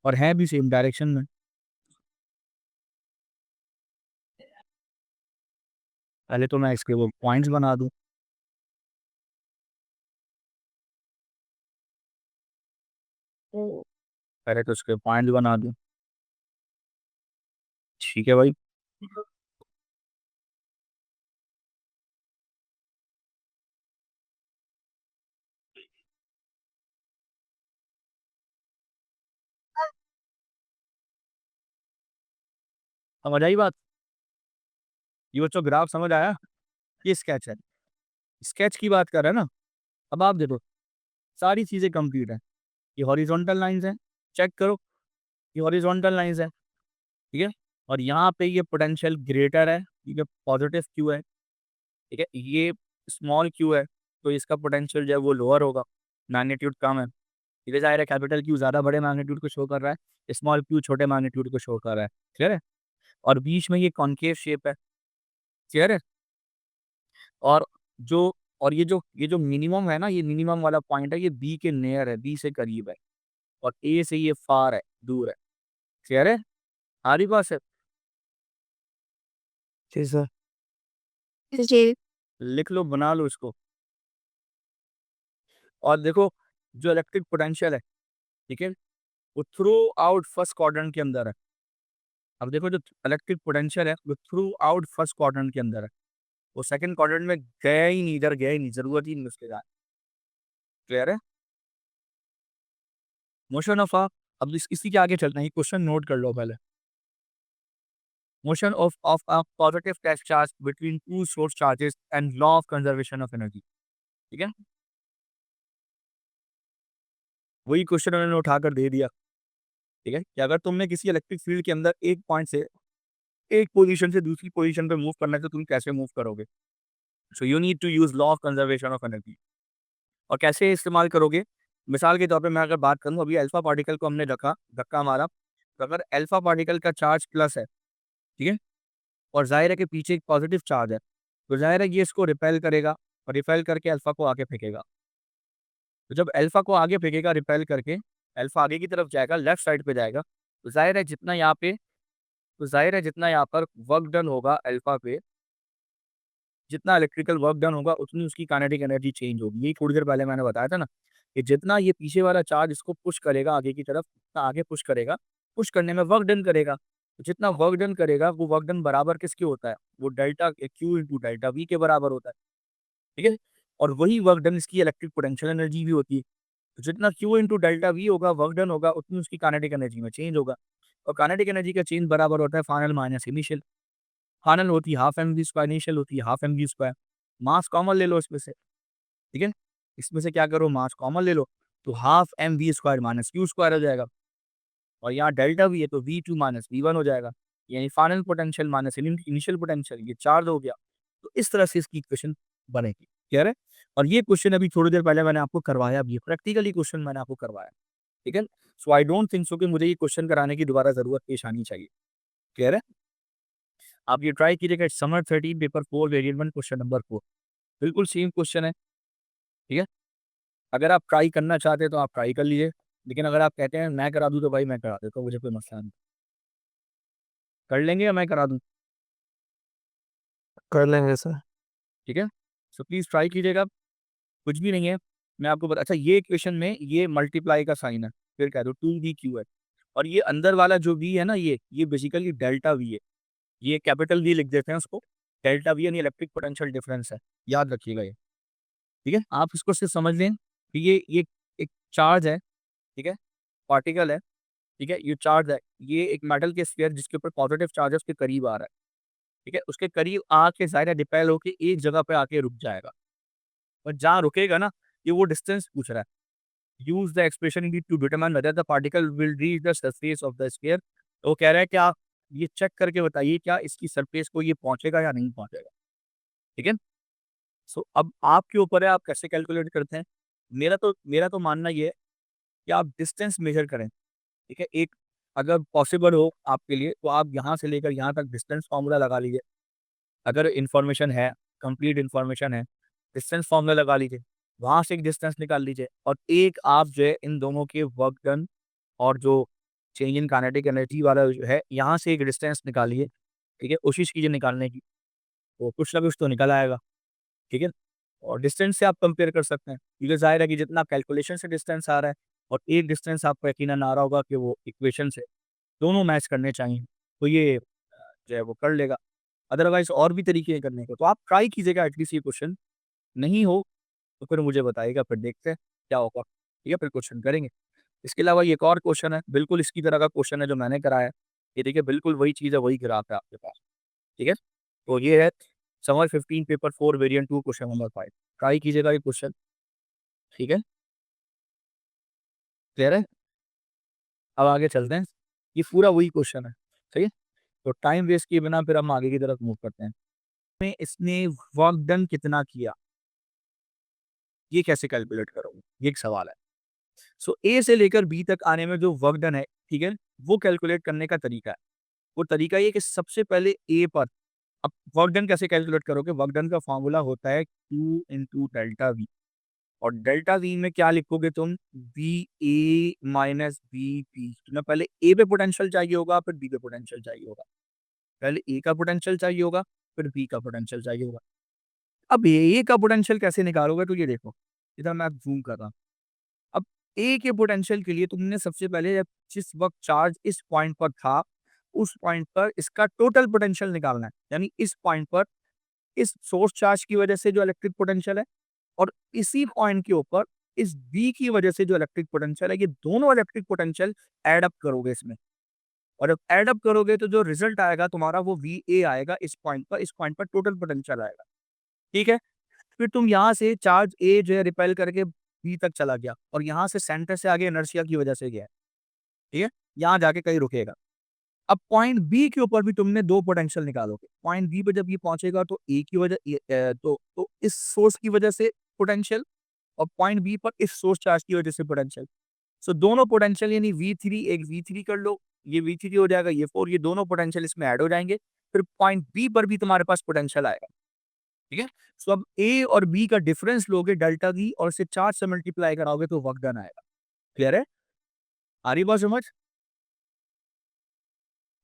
और है भी सेम डायरेक्शन में। पहले तो मैं इसके वो पॉइंट्स बना दूं। पहले तो इसके पॉइंट्स बना दूं, ठीक है भाई? समझ आई बात? ये बच्चों ग्राफ समझ आया? ये स्केच है, स्केच की बात कर रहे हैं ना। अब आप देखो, सारी चीजें कंप्लीट है, ये हॉरिजॉन्टल लाइंस हैं, चेक करो, ये हॉरिजॉन्टल लाइंस है, ठीक है? और यहाँ पे ये पोटेंशियल ग्रेटर है, ठीक है, पॉजिटिव क्यू है, ठीक है, ये स्मॉल क्यू है, तो इसका पोटेंशियल जो है वो लोअर होगा, मैग्नीट्यूड कम है। इधर जाहिर है कैपिटल क्यू ज्यादा बड़े मैग्नीट्यूड को शो कर रहा है, स्मॉल क्यू छोटे मैग्नीट्यूड को शो कर रहा है। क्लियर है? और बीच में ये कॉन्केव शेप है। क्लियर है? और जो और ये जो मिनिमम है ना, ये मिनिमम वाला पॉइंट है, ये बी के नियर है, बी से करीब है, और ए से ये फार है, दूर है। क्लियर है? हमारी बात है? जी सर। J, लिख लो, बना लो इसको। और देखो, जो इलेक्ट्रिक पोटेंशियल है, ठीक है, वो थ्रू आउट फर्स्ट क्वाड्रेंट के अंदर है। अब देखो, जो इलेक्ट्रिक पोटेंशियल है वो थ्रू आउट फर्स्ट क्वाड्रेंट के अंदर है, वो सेकंड क्वाड्रेंट में गया ही नहीं, इधर गया ही नहीं, जरूरत ही नहीं उसके जाए। क्लियर है? मोशन ऑफ अब इसी के आगे चलते हैं, क्वेश्चन नोट कर लो पहले। Motion of a positive test charge between two source charges and law of conservation of energy. ठीक है, वही क्वेश्चन उन्होंने उठाकर दे दिया। ठीक है, कि अगर तुमने किसी इलेक्ट्रिक फील्ड के अंदर एक पॉइंट से एक पोजीशन से दूसरी पोजीशन पे मूव करना है तो तुम कैसे मूव करोगे? So you need to use law of conservation of energy. और कैसे इस्तेमाल करोगे? मिसाल के तौर पे मैं अगर बात करूं, अभी अल्फा पार्टिकल को हमने रखा, धक्का मारा, तो अगर अल्फा पार्टिकल का चार्ज प्लस है, ठीक है, और जाहिर है कि पीछे एक पॉजिटिव चार्ज है, तो जाहिर है ये इसको रिपेल करेगा, और रिपेल करके अल्फा को आके फेंकेगा। तो जब अल्फा को आगे फेंकेगा रिपेल करके, अल्फा आगे की तरफ जाएगा, लेफ्ट साइड पे जाएगा, तो ज़ाहिर है जितना यहाँ पर वर्क डन होगा अल्फा पे, जितना इलेक्ट्रिकल वर्क डन होगा उतनी उसकी काइनेटिक एनर्जी चेंज होगी। यही थोड़ी देर पहले मैंने बताया था ना, कि जितना ये पीछे वाला चार्ज इसको पुश करेगा आगे की तरफ, उतना आगे पुश करेगा, पुश करने में वर्क डन करेगा। तो जितना वर्क डन करेगा वो वर्क डन बराबर किसके होता है? वो delta Q into delta we के बराबर होता है, ठीक है? और वही वर्क डन इसकी इलेक्ट्रिक पोटेंशियल एनर्जी भी होती है। तो जितना क्यू इंटू डेल्टा वी होगा, वर्क डन होगा, उतनी उसकी काइनेटिक एनर्जी में चेंज होगा। और काइनेटिक एनर्जी का चेंज बराबर होता है फाइनल माइनस इनिशियल। फाइनल होती है half m v square, initial होती है half m v square. Mass common ले लो इसमें से, ठीक है? इसमें से क्या करो, मास कॉमन ले लो, तो half m v square minus q square हो जाएगा। और यहाँ डेल्टा वी है तो V2 माइनस V1 हो जाएगा। यानी final potential minus initial potential, ये चार्ज हो गया। तो इस तरह से इसकी इक्वेशन बनेगी। क्लियर है? और ये क्वेश्चन अभी थोड़ी देर पहले मैंने आपको करवाया भी है, प्रैक्टिकली क्वेश्चन मैंने आपको करवाया। ठीक है? सो आई डोंट थिंक सो कि मुझे ये क्वेश्चन कराने की दोबारा ज़रूरत पेश आनी चाहिए। क्लियर है? आप ये ट्राई कीजिएगा, summer 13 paper 4 variant 1 question number 4। बिल्कुल सेम क्वेश्चन है, ठीक है? अगर आप ट्राई करना चाहते हैं तो आप ट्राई कर लीजिए, लेकिन अगर आप कहते हैं मैं करा दूँ तो भाई मैं करा देता हूँ, मुझे कोई मसला नहीं। कर लेंगे या मैं करा दूँ? कर लेंगे सर। ठीक है? सो प्लीज़ ट्राई कीजिएगा, कुछ भी नहीं है। मैं आपको बता अच्छा, ये इक्वेशन में ये मल्टीप्लाई का साइन है, फिर कह दो 2v/q है। और ये अंदर वाला जो v है ना, ये बेसिकली डेल्टा v है। ये कैपिटल V लिख देते हैं उसको, डेल्टा V यानी इलेक्ट्रिक पोटेंशियल डिफरेंस है। याद रखिएगा ये, ठीक है? आप इसको सिर्फ समझ लें कि ये एक चार्ज है, ठीक है? पार्टिकल है, ठीक है? ये चार्ज है, ये एक मेटल के स्फीयर जिसके ऊपर पॉजिटिव चार्ज है उसके करीब आ रहा है, ठीक है? उसके करीब आके ज़ाहिर है रिपेल होके एक जगह पे आके रुक जाएगा। और जहाँ रुकेगा ना, ये वो डिस्टेंस पूछ रहा है। Use the expression need to determine whether the particle will reach the surface of the sphere. तो वो कह रहा है कि आप ये चेक करके बताइए क्या इसकी सरफेस को ये पहुँचेगा या नहीं पहुँचेगा, ठीक है? सो अब आपके ऊपर है आप कैसे कैलकुलेट करते हैं। मेरा तो मानना ये है कि आप डिस्टेंस मेज़र करें, ठीक है? एक अगर पॉसिबल हो आपके लिए तो आप यहाँ से लेकर यहाँ तक डिस्टेंस फ़ॉर्मूला लगा लीजिए। अगर इन्फॉर्मेशन है, कंप्लीट इन्फॉर्मेशन है, डिस्टेंस फ़ॉर्मूला लगा लीजिए, वहाँ से एक डिस्टेंस निकाल लीजिए और एक आप जो है इन दोनों के वर्क डन और जो चेंज इन काइनेटिक एनर्जी वाला जो है, यहाँ से एक डिस्टेंस निकालिए, ठीक है? कोशिश कीजिए निकालने की, तो कुछ ना कुछ तो निकल आएगा, ठीक है? और डिस्टेंस से आप कंपेयर कर सकते हैं, क्योंकि ज़ाहिर है कि जितना कैलकुलेशन से डिस्टेंस आ रहा है और एक डिस्टेंस आपको यकीनन आ रहा होगा कि वो इक्वेशन से, दोनों मैच करने चाहिए, तो ये जो है वो कर लेगा। अदरवाइज़ और भी तरीके हैं करने के, तो आप ट्राई कीजिएगा एटलीस्ट ये क्वेश्चन, नहीं हो तो फिर मुझे बताइएगा, फिर देखते हैं क्या होगा, ठीक है? फिर क्वेश्चन करेंगे। इसके अलावा ये एक और क्वेश्चन है, बिल्कुल इसी तरह का क्वेश्चन है जो मैंने कराया है। ये देखिए बिल्कुल वही चीज़ है, वही ग्राफ है आपके पास, ठीक है? तो ये है summer 15 paper 4 variant 2 question number 5। Try कीजिएगा ये क्वेश्चन, ठीक है? क्लियर है? अब आगे चलते हैं। ये पूरा वही क्वेश्चन है, सही है? तो टाइम वेस्ट किए बिना फिर हम आगे की तरफ मूव करते हैं। में इसने वर्क डन कितना किया, ये कैसे कैलकुलेट करोगे? ये एक सवाल है। सो ए से लेकर बी तक आने में जो वर्क डन है, ठीक है? वो कैलकुलेट करने का तरीका है। वो तरीका ये है कि सबसे पहले ए पर, अब वर्क डन कैसे कैलकुलेट करोगे? वर्क डन का फॉर्मूला होता है Q इंटू डेल्टा वी। और डेल्टा वी में क्या लिखोगे तुम? V A minus v P. तुम्हें पहले ए पे पोटेंशियल चाहिए होगा, फिर बी पे पोटेंशियल चाहिए होगा। पहले ए का पोटेंशियल चाहिए होगा, फिर बी का पोटेंशियल चाहिए होगा। अब ए का पोटेंशियल कैसे निकालोगे? तो ये देखो, इधर मैं ज़ूम कर रहा हूँ। अब ए के पोटेंशियल के लिए तुमने सबसे पहले जब जिस वक़्त चार्ज इस पॉइंट पर था, उस पॉइंट पर इसका टोटल पोटेंशियल निकालना है। यानी इस पॉइंट पर इस सोर्स चार्ज की वजह से जो इलेक्ट्रिक पोटेंशियल है और इसी पॉइंट के ऊपर इस बी की वजह से जो इलेक्ट्रिक पोटेंशियल है, ये दोनों इलेक्ट्रिक पोटेंशियल ऐड अप करोगे इसमें। और जब ऐड अप करोगे तो जो रिजल्ट आएगा तुम्हारा वो VA आएगा इस पॉइंट पर टोटल पोटेंशियल आएगा। ठीक है? फिर तुम यहाँ से चार्ज ए जो है रिपेल करके बी तक चला गया और यहाँ से सेंटर से आगे इनर्शिया की वजह से गया है। ठीक है? यहाँ जाके कहीं रुकेगा। अब पॉइंट बी के ऊपर भी तुमने 2 पोटेंशियल निकालोगे। पॉइंट बी पे जब ये पहुँचेगा तो ए की वजह तो इस सोर्स की वजह से पोटेंशियल और पॉइंट बी पर इस सोर्स चार्ज की वजह से पोटेंशियल। सो दोनों पोटेंशियल यानी V3 एक V3 कर लो, ये V3 हो जाएगा, ये 4, ये दोनों पोटेंशियल इसमें ऐड हो जाएँगे। फिर पॉइंट बी पर भी तुम्हारे पास पोटेंशियल आएगा। ठीक है। सो अब ए और बी का डिफरेंस लोगे डेल्टा वी और इसे चार्ज से मल्टीप्लाई कराओगे तो वर्क डन आएगा। क्लियर है? आ रही बात समझ?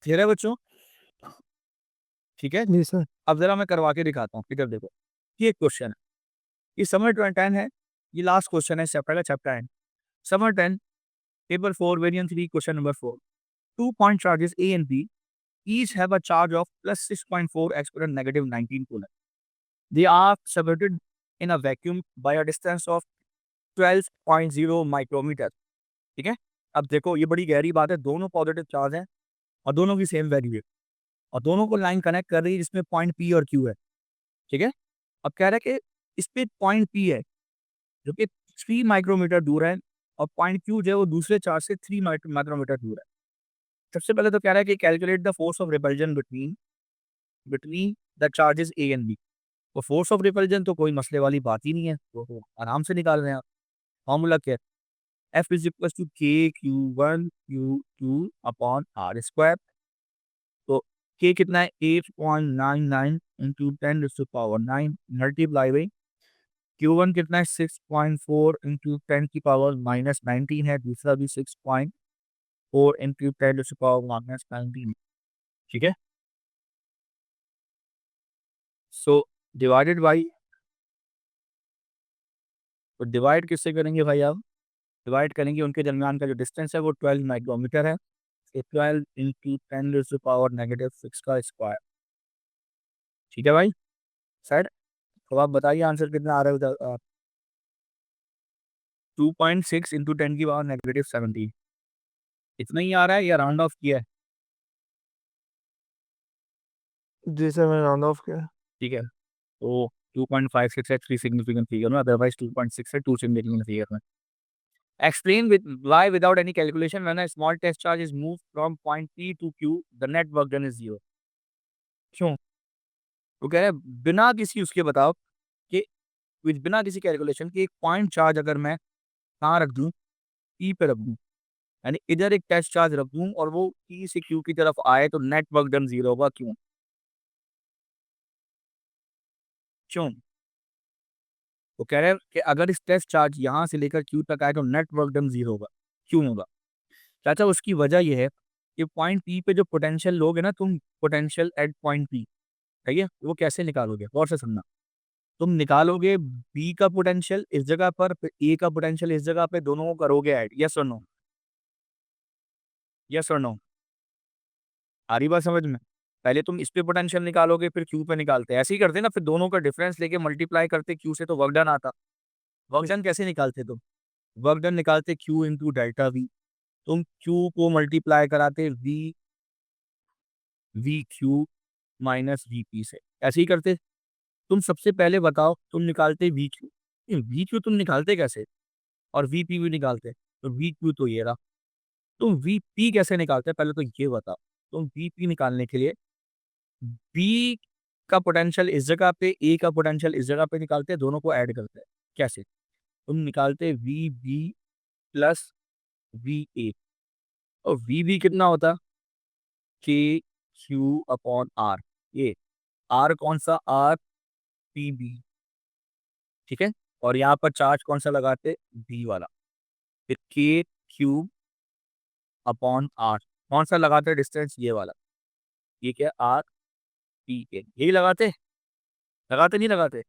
क्लियर है बच्चों? ठीक है। जी सर। अब जरा मैं करवा के दिखाता हूँ, इधर देखो। ये एक क्वेश्चन है, ये समर 10 है, ये लास्ट क्वेश्चन है चैप्टर का, chapter and. Summer 10 paper 4 variant 3 question number 4। 2 point charges A and B each have a charge of plus 6.4 exponent negative 19 coulomb. They are separated in a vacuum by a distance of 12.0 micrometer. ठीक है। अब देखो ये बड़ी गहरी बात है, दोनों पॉजिटिव चार्ज हैं और दोनों की सेम वैल्यू है और दोनों को लाइन कनेक्ट कर रही है जिसमें पॉइंट पी और क्यू है। ठीक है। अब कह रहा है कि इस पे पॉइंट पी है जो कि 3 माइक्रोमीटर दूर है और पॉइंट क्यू जो है वो दूसरे चार्ज से 3 माइक्रोमीटर दूर है। सबसे पहले तो कह रहा है कि calculate the force of repulsion between between the charges A and B. तो फोर्स ऑफ रिपल्जन तो कोई मसले वाली बात ही नहीं है, तो आराम से निकाल रहे हैं आप। फॉर्मूला क्या है? F is equal to k q one q two upon r square. तो के कितना है? 8.99 into 10⁻9 multiply by q one कितना है? 6.4 इंटू 10⁻−19 है, दूसरा भी 6.4 इंटू 10⁻−19। ठीक है। सो डिवाइडेड बाई, तो डिवाइड किससे करेंगे भाई आप? डिवाइड करेंगे उनके दरमियान का जो डिस्टेंस है वो 12 माइक्रोमीटर है। 12 इंटू 10⁻⁻6 का स्क्वायर। ठीक है भाई सर। तो आप बताइए आंसर कितना आ रहा है उधर? 2.6 इंटू 10⁻⁻17 इतना ही आ रहा है या राउंड ऑफ किया है? जी सर, मैंने राउंड ऑफ किया। ठीक है। तो 2.56 है 3 सिग्निफिकेंट फिगर में, अदरवाइज 2.6 है 2 सिग्निफिकेंट फिगर में। Explain with why without any calculation when a small test charge is moved from point P to Q the net work done is 0। क्यों? वो कह रहे हैं बिना किसी उसके बताओ कि बिना किसी कैलकुलेशन के एक पॉइंट चार्ज अगर मैं कहाँ रख दूं? P पे रख दूं, यानी इधर एक टेस्ट चार्ज रख दूं और वो P से Q की तरफ आए तो नेट वर्क डन 0 होगा। क्यों? क्यों? वो कह रहे हैं कि अगर इस टेस्ट चार्ज यहाँ से लेकर Q तक आए तो नेट वर्क डन 0 होगा। क्यों होगा? चाचा उसकी वजह ये है कि पॉइंट पी पे जो पोटेंशियल लोगे ना तुम, पोटेंशियल एट पॉइंट पी, ठीक है, वो कैसे निकालोगे? गौर से सुनना। तुम निकालोगे बी का पोटेंशियल इस जगह पर, फिर ए का पोटेंशियल इस जगह पे, दोनों को करोगे ऐड। यस और नो? यस और नो? आ रही बात समझ में? पहले तुम इस पे पोटेंशियल निकालोगे फिर क्यू पे निकालते, ऐसे ही करते ना, फिर दोनों का डिफरेंस लेके मल्टीप्लाई करते क्यू से तो वर्क डन आता। वर्क डन कैसे निकालते तुम? वर्क डन निकालते क्यू इंटू डेल्टा वी। तुम क्यू को मल्टीप्लाई कराते v v q minus v p से, ऐसे ही करते। तुम सबसे पहले बताओ तुम निकालते वी क्यू, वी क्यू तुम निकालते कैसे? और वी पी भी निकालते, तो वी क्यू तो ये रहा। तुम वी पी कैसे निकालते पहले तो ये बताओ। तुम वी पी निकालने के लिए बी का पोटेंशियल इस जगह पे, ए का पोटेंशियल इस जगह पे निकालते, दोनों को ऐड करते हैं। कैसे? तुम निकालते v b plus v a, और वी बी कितना होता? K Q upon r. ये आर कौन सा? R p b. ठीक है। और यहाँ पर चार्ज कौन सा लगाते? बी वाला। फिर के क्यूब अपॉन आर, कौन सा लगाते डिस्टेंस? ये वाला। ये क्या? आर पी के, यही लगाते? लगाते नहीं लगाते?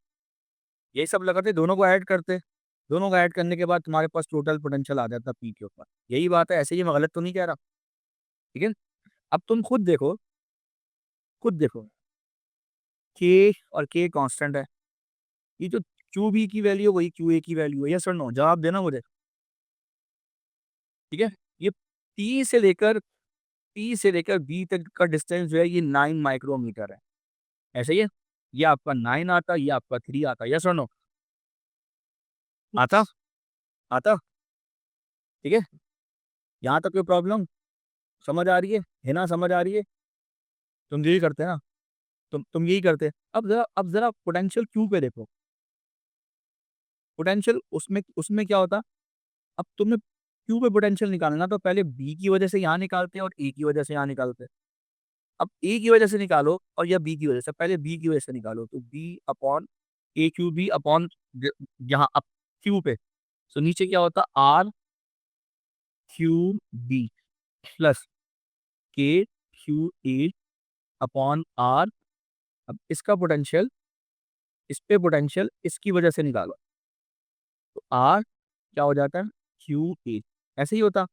यही सब लगाते, दोनों को ऐड करते। दोनों को ऐड करने के बाद तुम्हारे पास टोटल पोटेंशियल आ जाता पी के ऊपर। यही बात है, ऐसे ही मैं गलत तो नहीं कह रहा। ठीक है। अब तुम खुद देखो, खुद देखो, के और के कांस्टेंट है, ये जो क्यू बी की वैल्यू वही क्यू ए की वैल्यू है। यस और नो? जवाब देना मुझे। ठीक है। ये पी से लेकर बी तक का डिस्टेंस जो है ये 9 माइक्रोमीटर है। ऐसे ही है। ये आपका 9 आता, ये आपका 3 आता। यस और नो? आता? आता? ठीक है। यहाँ तक कोई प्रॉब्लम समझ आ रही है ना? समझ आ रही है? तुम यही करते हैं ना, तुम यही करते हैं। अब जरा पोटेंशियल क्यू पे देखो। पोटेंशियल उसमें उसमें क्या होता? अब तुम्हें क्यू पे पोटेंशियल निकालना तो पहले बी की वजह से यहाँ निकालते और ए की वजह से यहाँ निकालते। अब ए की वजह से निकालो और या बी की वजह से, पहले बी की वजह से निकालो, तो बी अपॉन ए क्यू बी अपॉन यहाँ अप क्यू पे, तो नीचे क्या होता आर क्यू बी प्लस के क्यू ए अपॉन आर। अब इसका पोटेंशियल, इस पे पोटेंशियल इसकी वजह से निकालो, तो आर क्या हो जाता है क्यू ए, ऐसे ही होता।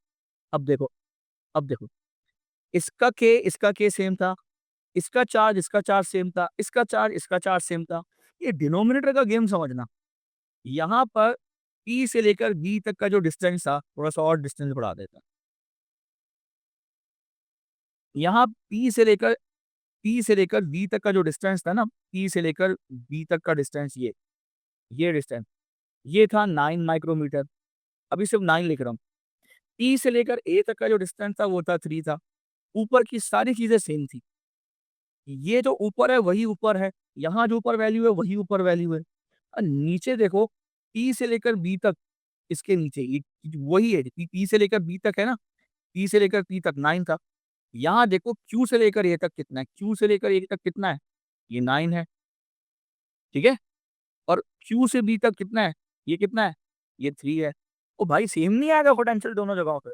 अब देखो, अब देखो, इसका के सेम था, इसका चार्ज सेम था, इसका चार्ज सेम था। ये डिनोमिनेटर का गेम समझना। यहाँ पर P से लेकर B तक का जो डिस्टेंस था, थोड़ा सा और डिस्टेंस बढ़ा देता। यहाँ P से लेकर B तक का जो डिस्टेंस था ना, P से लेकर B तक का डिस्टेंस, ये डिस्टेंस, ये था 9 माइक्रोमीटर। अभी सिर्फ 9 लिख रहा हूँ। P से लेकर A तक का जो डिस्टेंस था वो था 3 था। ऊपर की सारी चीजें सेम थी। ये जो ऊपर है वही ऊपर है, यहाँ जो ऊपर वैल्यू है वही ऊपर वैल्यू है। और नीचे देखो, P से लेकर B तक, इसके नीचे ये वही है, P से लेकर B तक है ना, P से लेकर P तक 9 था। यहाँ देखो Q से लेकर A तक कितना है, Q से लेकर A तक कितना है, ये 9 है, ठीक है। और Q से B तक कितना है, ये कितना है, ये 3 है। ओ भाई सेम नहीं आएगा पोटेंशियल दोनों जगहों पे,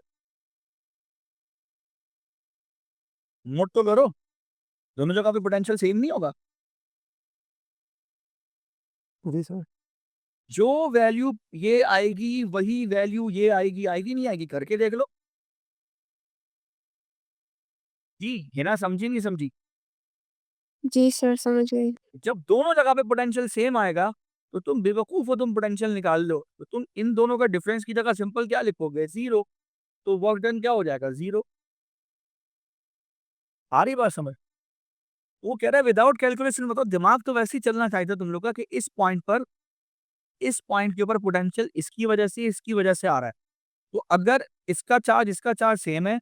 नोट तो करो, दोनों जगह पे पोटेंशियल सेम नहीं होगा। जी सर। जो वैल्यू ये आएगी वही वैल्यू ये आएगी, आएगी नहीं आएगी, करके देख लो जी, है ना, समझी नहीं समझी। जी सर, समझ गई। जब दोनों जगह पे पोटेंशियल सेम आएगा तो तुम बेवकूफ हो, तुम पोटेंशियल निकाल लो, तो तुम इन दोनों का डिफरेंस की जगह सिंपल क्या लिखोगे, जीरो। तो वर्क डन क्या हो जाएगा, जीरो। आ रही बात समझ। वो कह रहा है विदाउट कैलकुलेशन, मतलब दिमाग तो वैसे ही चलना चाहिए था तुम लोग का कि इस पॉइंट पर, इस पॉइंट के ऊपर पोटेंशियल इसकी वजह से आ रहा है। तो अगर इसका चार्ज सेम है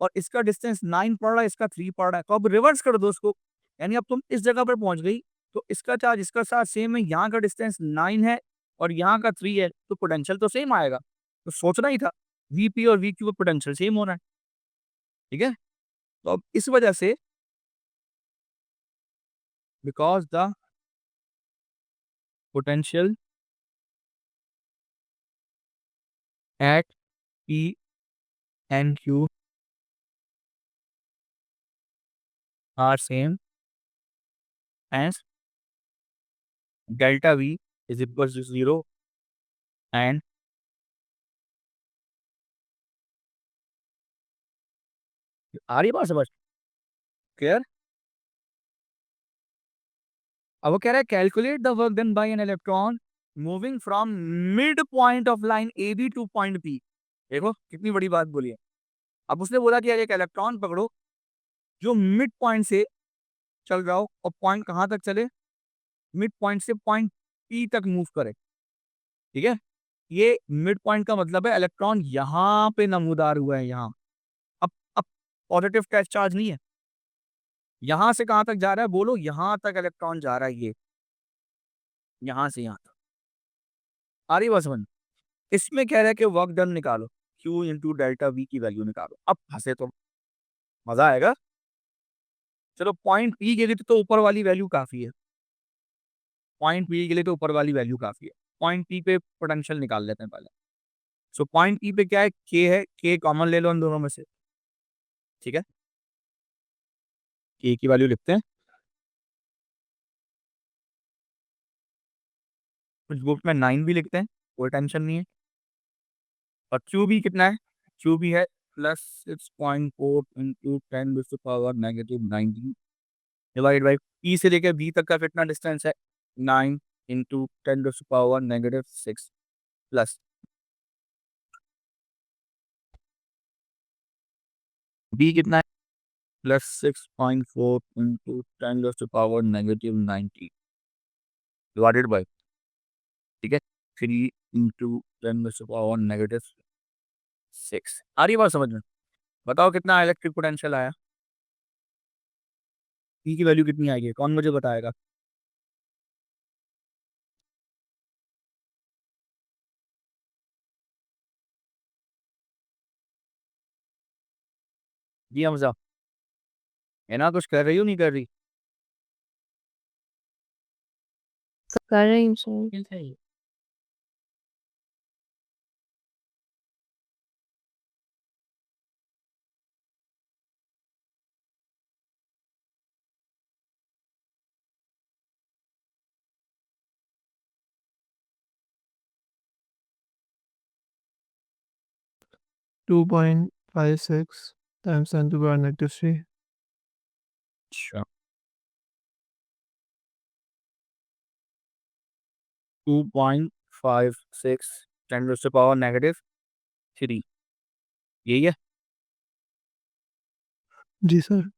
और इसका डिस्टेंस 9 पड़ रहा है, इसका 3 पड़ रहा है, तो अब रिवर्स कर दो उसको। यानी अब तुम इस जगह पर पहुंच गई, तो इसका चार्ज सेम है, यहाँ का डिस्टेंस 9 है और यहाँ का 3 है, तो पोटेंशियल तो सेम आएगा। तो सोचना ही था वीपी और वीक्यू का पोटेंशियल सेम होना है, ठीक है। तो अब इस वजह से, because the potential at P and Q are same and delta V is equal to zero and आ रही है बात समझ, क्लियर। अब वो कह रहा है calculate the work done by an electron moving from mid point of line A B to point P. देखो कितनी बड़ी बात बोली है। अब उसने बोला कि यार एक इलेक्ट्रॉन पकड़ो जो मिड पॉइंट से चल रहा हो और पॉइंट कहाँ तक चले, मिड पॉइंट से पॉइंट पी तक मूव करे, ठीक है। ये मिड पॉइंट का मतलब है इलेक्ट्रॉन यहाँ पे नमूदार हुआ है, यहाँ। अब पॉजिटिव चार्ज नहीं है, यहाँ से कहाँ तक जा रहा है बोलो, यहाँ तक इलेक्ट्रॉन जा रहा है, ये यहाँ से यहाँ तक। आ रही बात समझ। इसमें कह रहा है कि वर्क डन निकालो, Q इंटू डेल्टा वी की वैल्यू निकालो। अब फंसे तो मजा आएगा। चलो पॉइंट पी के लिए तो ऊपर वाली वैल्यू काफी है, पॉइंट पी के लिए तो ऊपर वाली वैल्यू काफी है। पॉइंट पी पे पोटेंशियल निकाल लेते हैं पहले। सो पॉइंट पी पे क्या है, के कॉमन ले लो इन दोनों में से, ठीक है। के की वैल्यू लिखते हैं, कुछ बुक में 9 भी लिखते हैं, कोई टेंशन नहीं है। और क्यू भी कितना है, क्यू भी है +6.4 इंटू 10⁻⁻⁹ डिवाइड बाई पी से लेकर बी तक का कितना डिस्टेंस है, 9 इंटू 10⁻⁻6 प्लस बी कितना है, +6.4 इंटू 10⁻⁻90 डिवाइडेड बाई, ठीक है, 3 इंटू 10⁻⁻6। आ रही है बात समझ में। बताओ कितना इलेक्ट्रिक पोटेंशियल आया, पी की वैल्यू कितनी आएगी, कौन मुझे बताएगा। जी हमजा, है ना, कुछ कर रही हो नहीं कर रही? कर रही हूँ sir. (2.56 times 10 to the power -3). अच्छा 2.56 10⁻³ यही है। जी सर।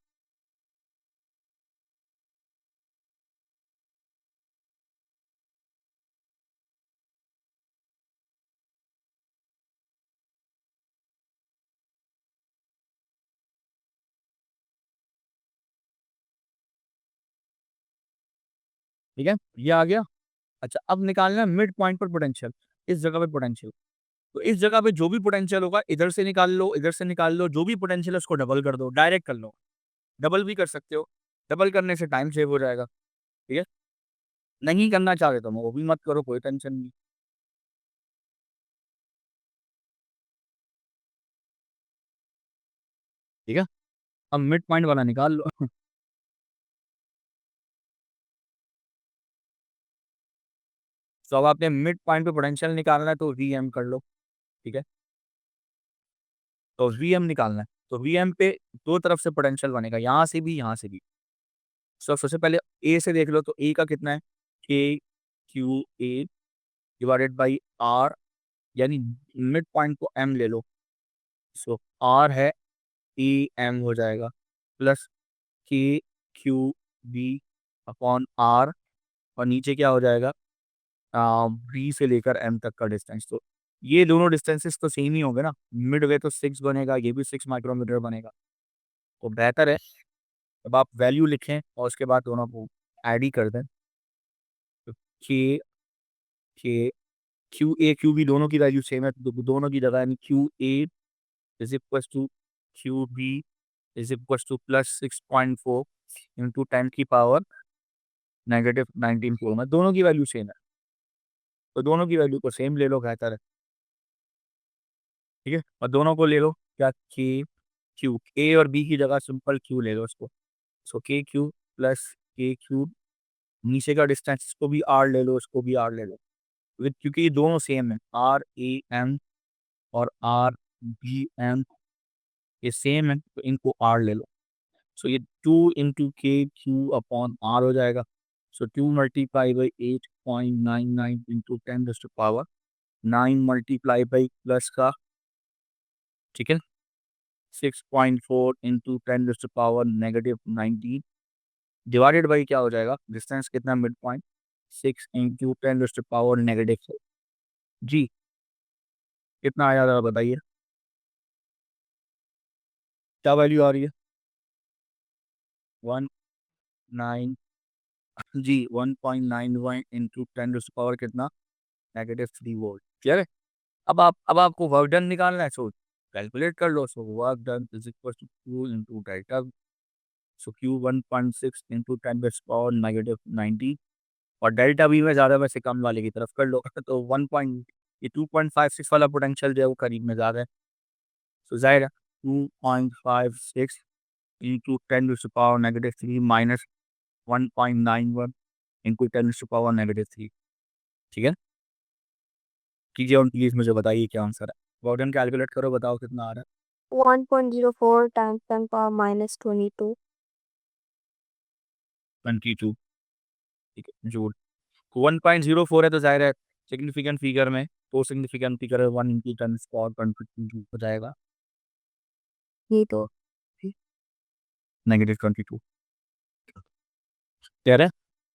ठीक है, ये आ गया। अच्छा अब निकालना है मिड पॉइंट पर पोटेंशियल, इस जगह पे पोटेंशियल। तो इस जगह पे जो भी पोटेंशियल होगा इधर से निकाल लो, इधर से निकाल लो, जो भी पोटेंशियल है उसको डबल कर दो, डायरेक्ट कर लो। डबल भी कर सकते हो, डबल करने से टाइम सेव हो जाएगा, ठीक है? नहीं करना चाह रहे तो वो भी मत करो, कोई टेंशन नहीं। ठीक है, अब मिड पॉइंट वाला निकाल लो। तो अब आपने मिड पॉइंट पे पोटेंशियल निकालना है तो वीएम कर लो, ठीक है? तो वीएम निकालना है, तो वीएम पे दो तरफ से पोटेंशियल बनेगा, यहाँ से भी, यहाँ से भी। सबसे पहले ए से देख लो, तो ए का कितना है? के q a divided by r, यानी मिड पॉइंट को एम ले लो। सो आर है ई एम हो जाएगा, प्लस के क्यू बी अपॉन आर, और नीचे क्या हो जाएगा? बी से लेकर एम तक का डिस्टेंस। तो ये दोनों डिस्टेंसेस तो सेम ही होंगे ना, मिड वे तो 6 बनेगा, ये भी 6 माइक्रोमीटर बनेगा। तो बेहतर है अब आप वैल्यू लिखें और उसके बाद दोनों को ऐड ही कर दें। तो के के क्यू ए क्यू बी दोनों की वैल्यू सेम है, तो दोनों की जगह यानी q a is equal to q b is equal to plus 6.4 into 10⁻⁻⁹ में दोनों की वैल्यू सेम है, तो दोनों की वैल्यू को सेम ले लो, बेहतर है। ठीक है, और दोनों को ले लो क्या, के क्यू, ए और बी की जगह सिंपल क्यू ले लो उसको। सो के क्यू प्लस के क्यू, नीचे का डिस्टेंस इसको भी आर ले लो, इसको भी आर ले लो, क्योंकि ये दोनों सेम है, आर ए एम और आर बी एम ये सेम है, तो इनको आर ले लो। सो ये 2 into k⁴ r हो जाएगा। सो 2 multiply by 8.99 into 10⁻⁹ 9 multiply by plus का, ठीक है, 6.4 इंटू 10⁻⁻⁻19 डिवाइडेड बाई क्या हो जाएगा, डिस्टेंस कितना मिड पॉइंट, 6 इंटू 10⁻⁻⁻4। जी कितना आया जरा बताइए, क्या वैल्यू आ रही है? 1 9 जी 1.91 इंटू 10⁻⁻ कितना, -3 वोल्ट। क्लियर है? अब आपको वर्क डन निकालना है, सो कैलकुलेट कर लो। So work done is equal to Q into delta. So Q 1.6 into 10⁻⁻90, और डेल्टा वी में ज़्यादा वैसे कम वाले की तरफ कर लो। तो 2.56 वाला पोटेंशियल जो है वो करीब में ज़्यादा है, सो जाएगा 2.56 इंटू 10⁻⁻³ माइनस 1.91 इंटू 10⁻⁻3। ठीक है, कीजिए और प्लीज मुझे बताइए क्या आंसर है। वॉर्डन कैलकुलेट करो, बताओ कितना आ रहा 1.04 times 10 power -22. है? 22, ठीक है, जूल। 1.04 है तो जाहिर है सिग्निफिकेंट फिगर में, तो सिग्निफिकेंट फिगर है 1 इंटू 10⁻22 हो जाएगा, ये तो -22। क्लियर है?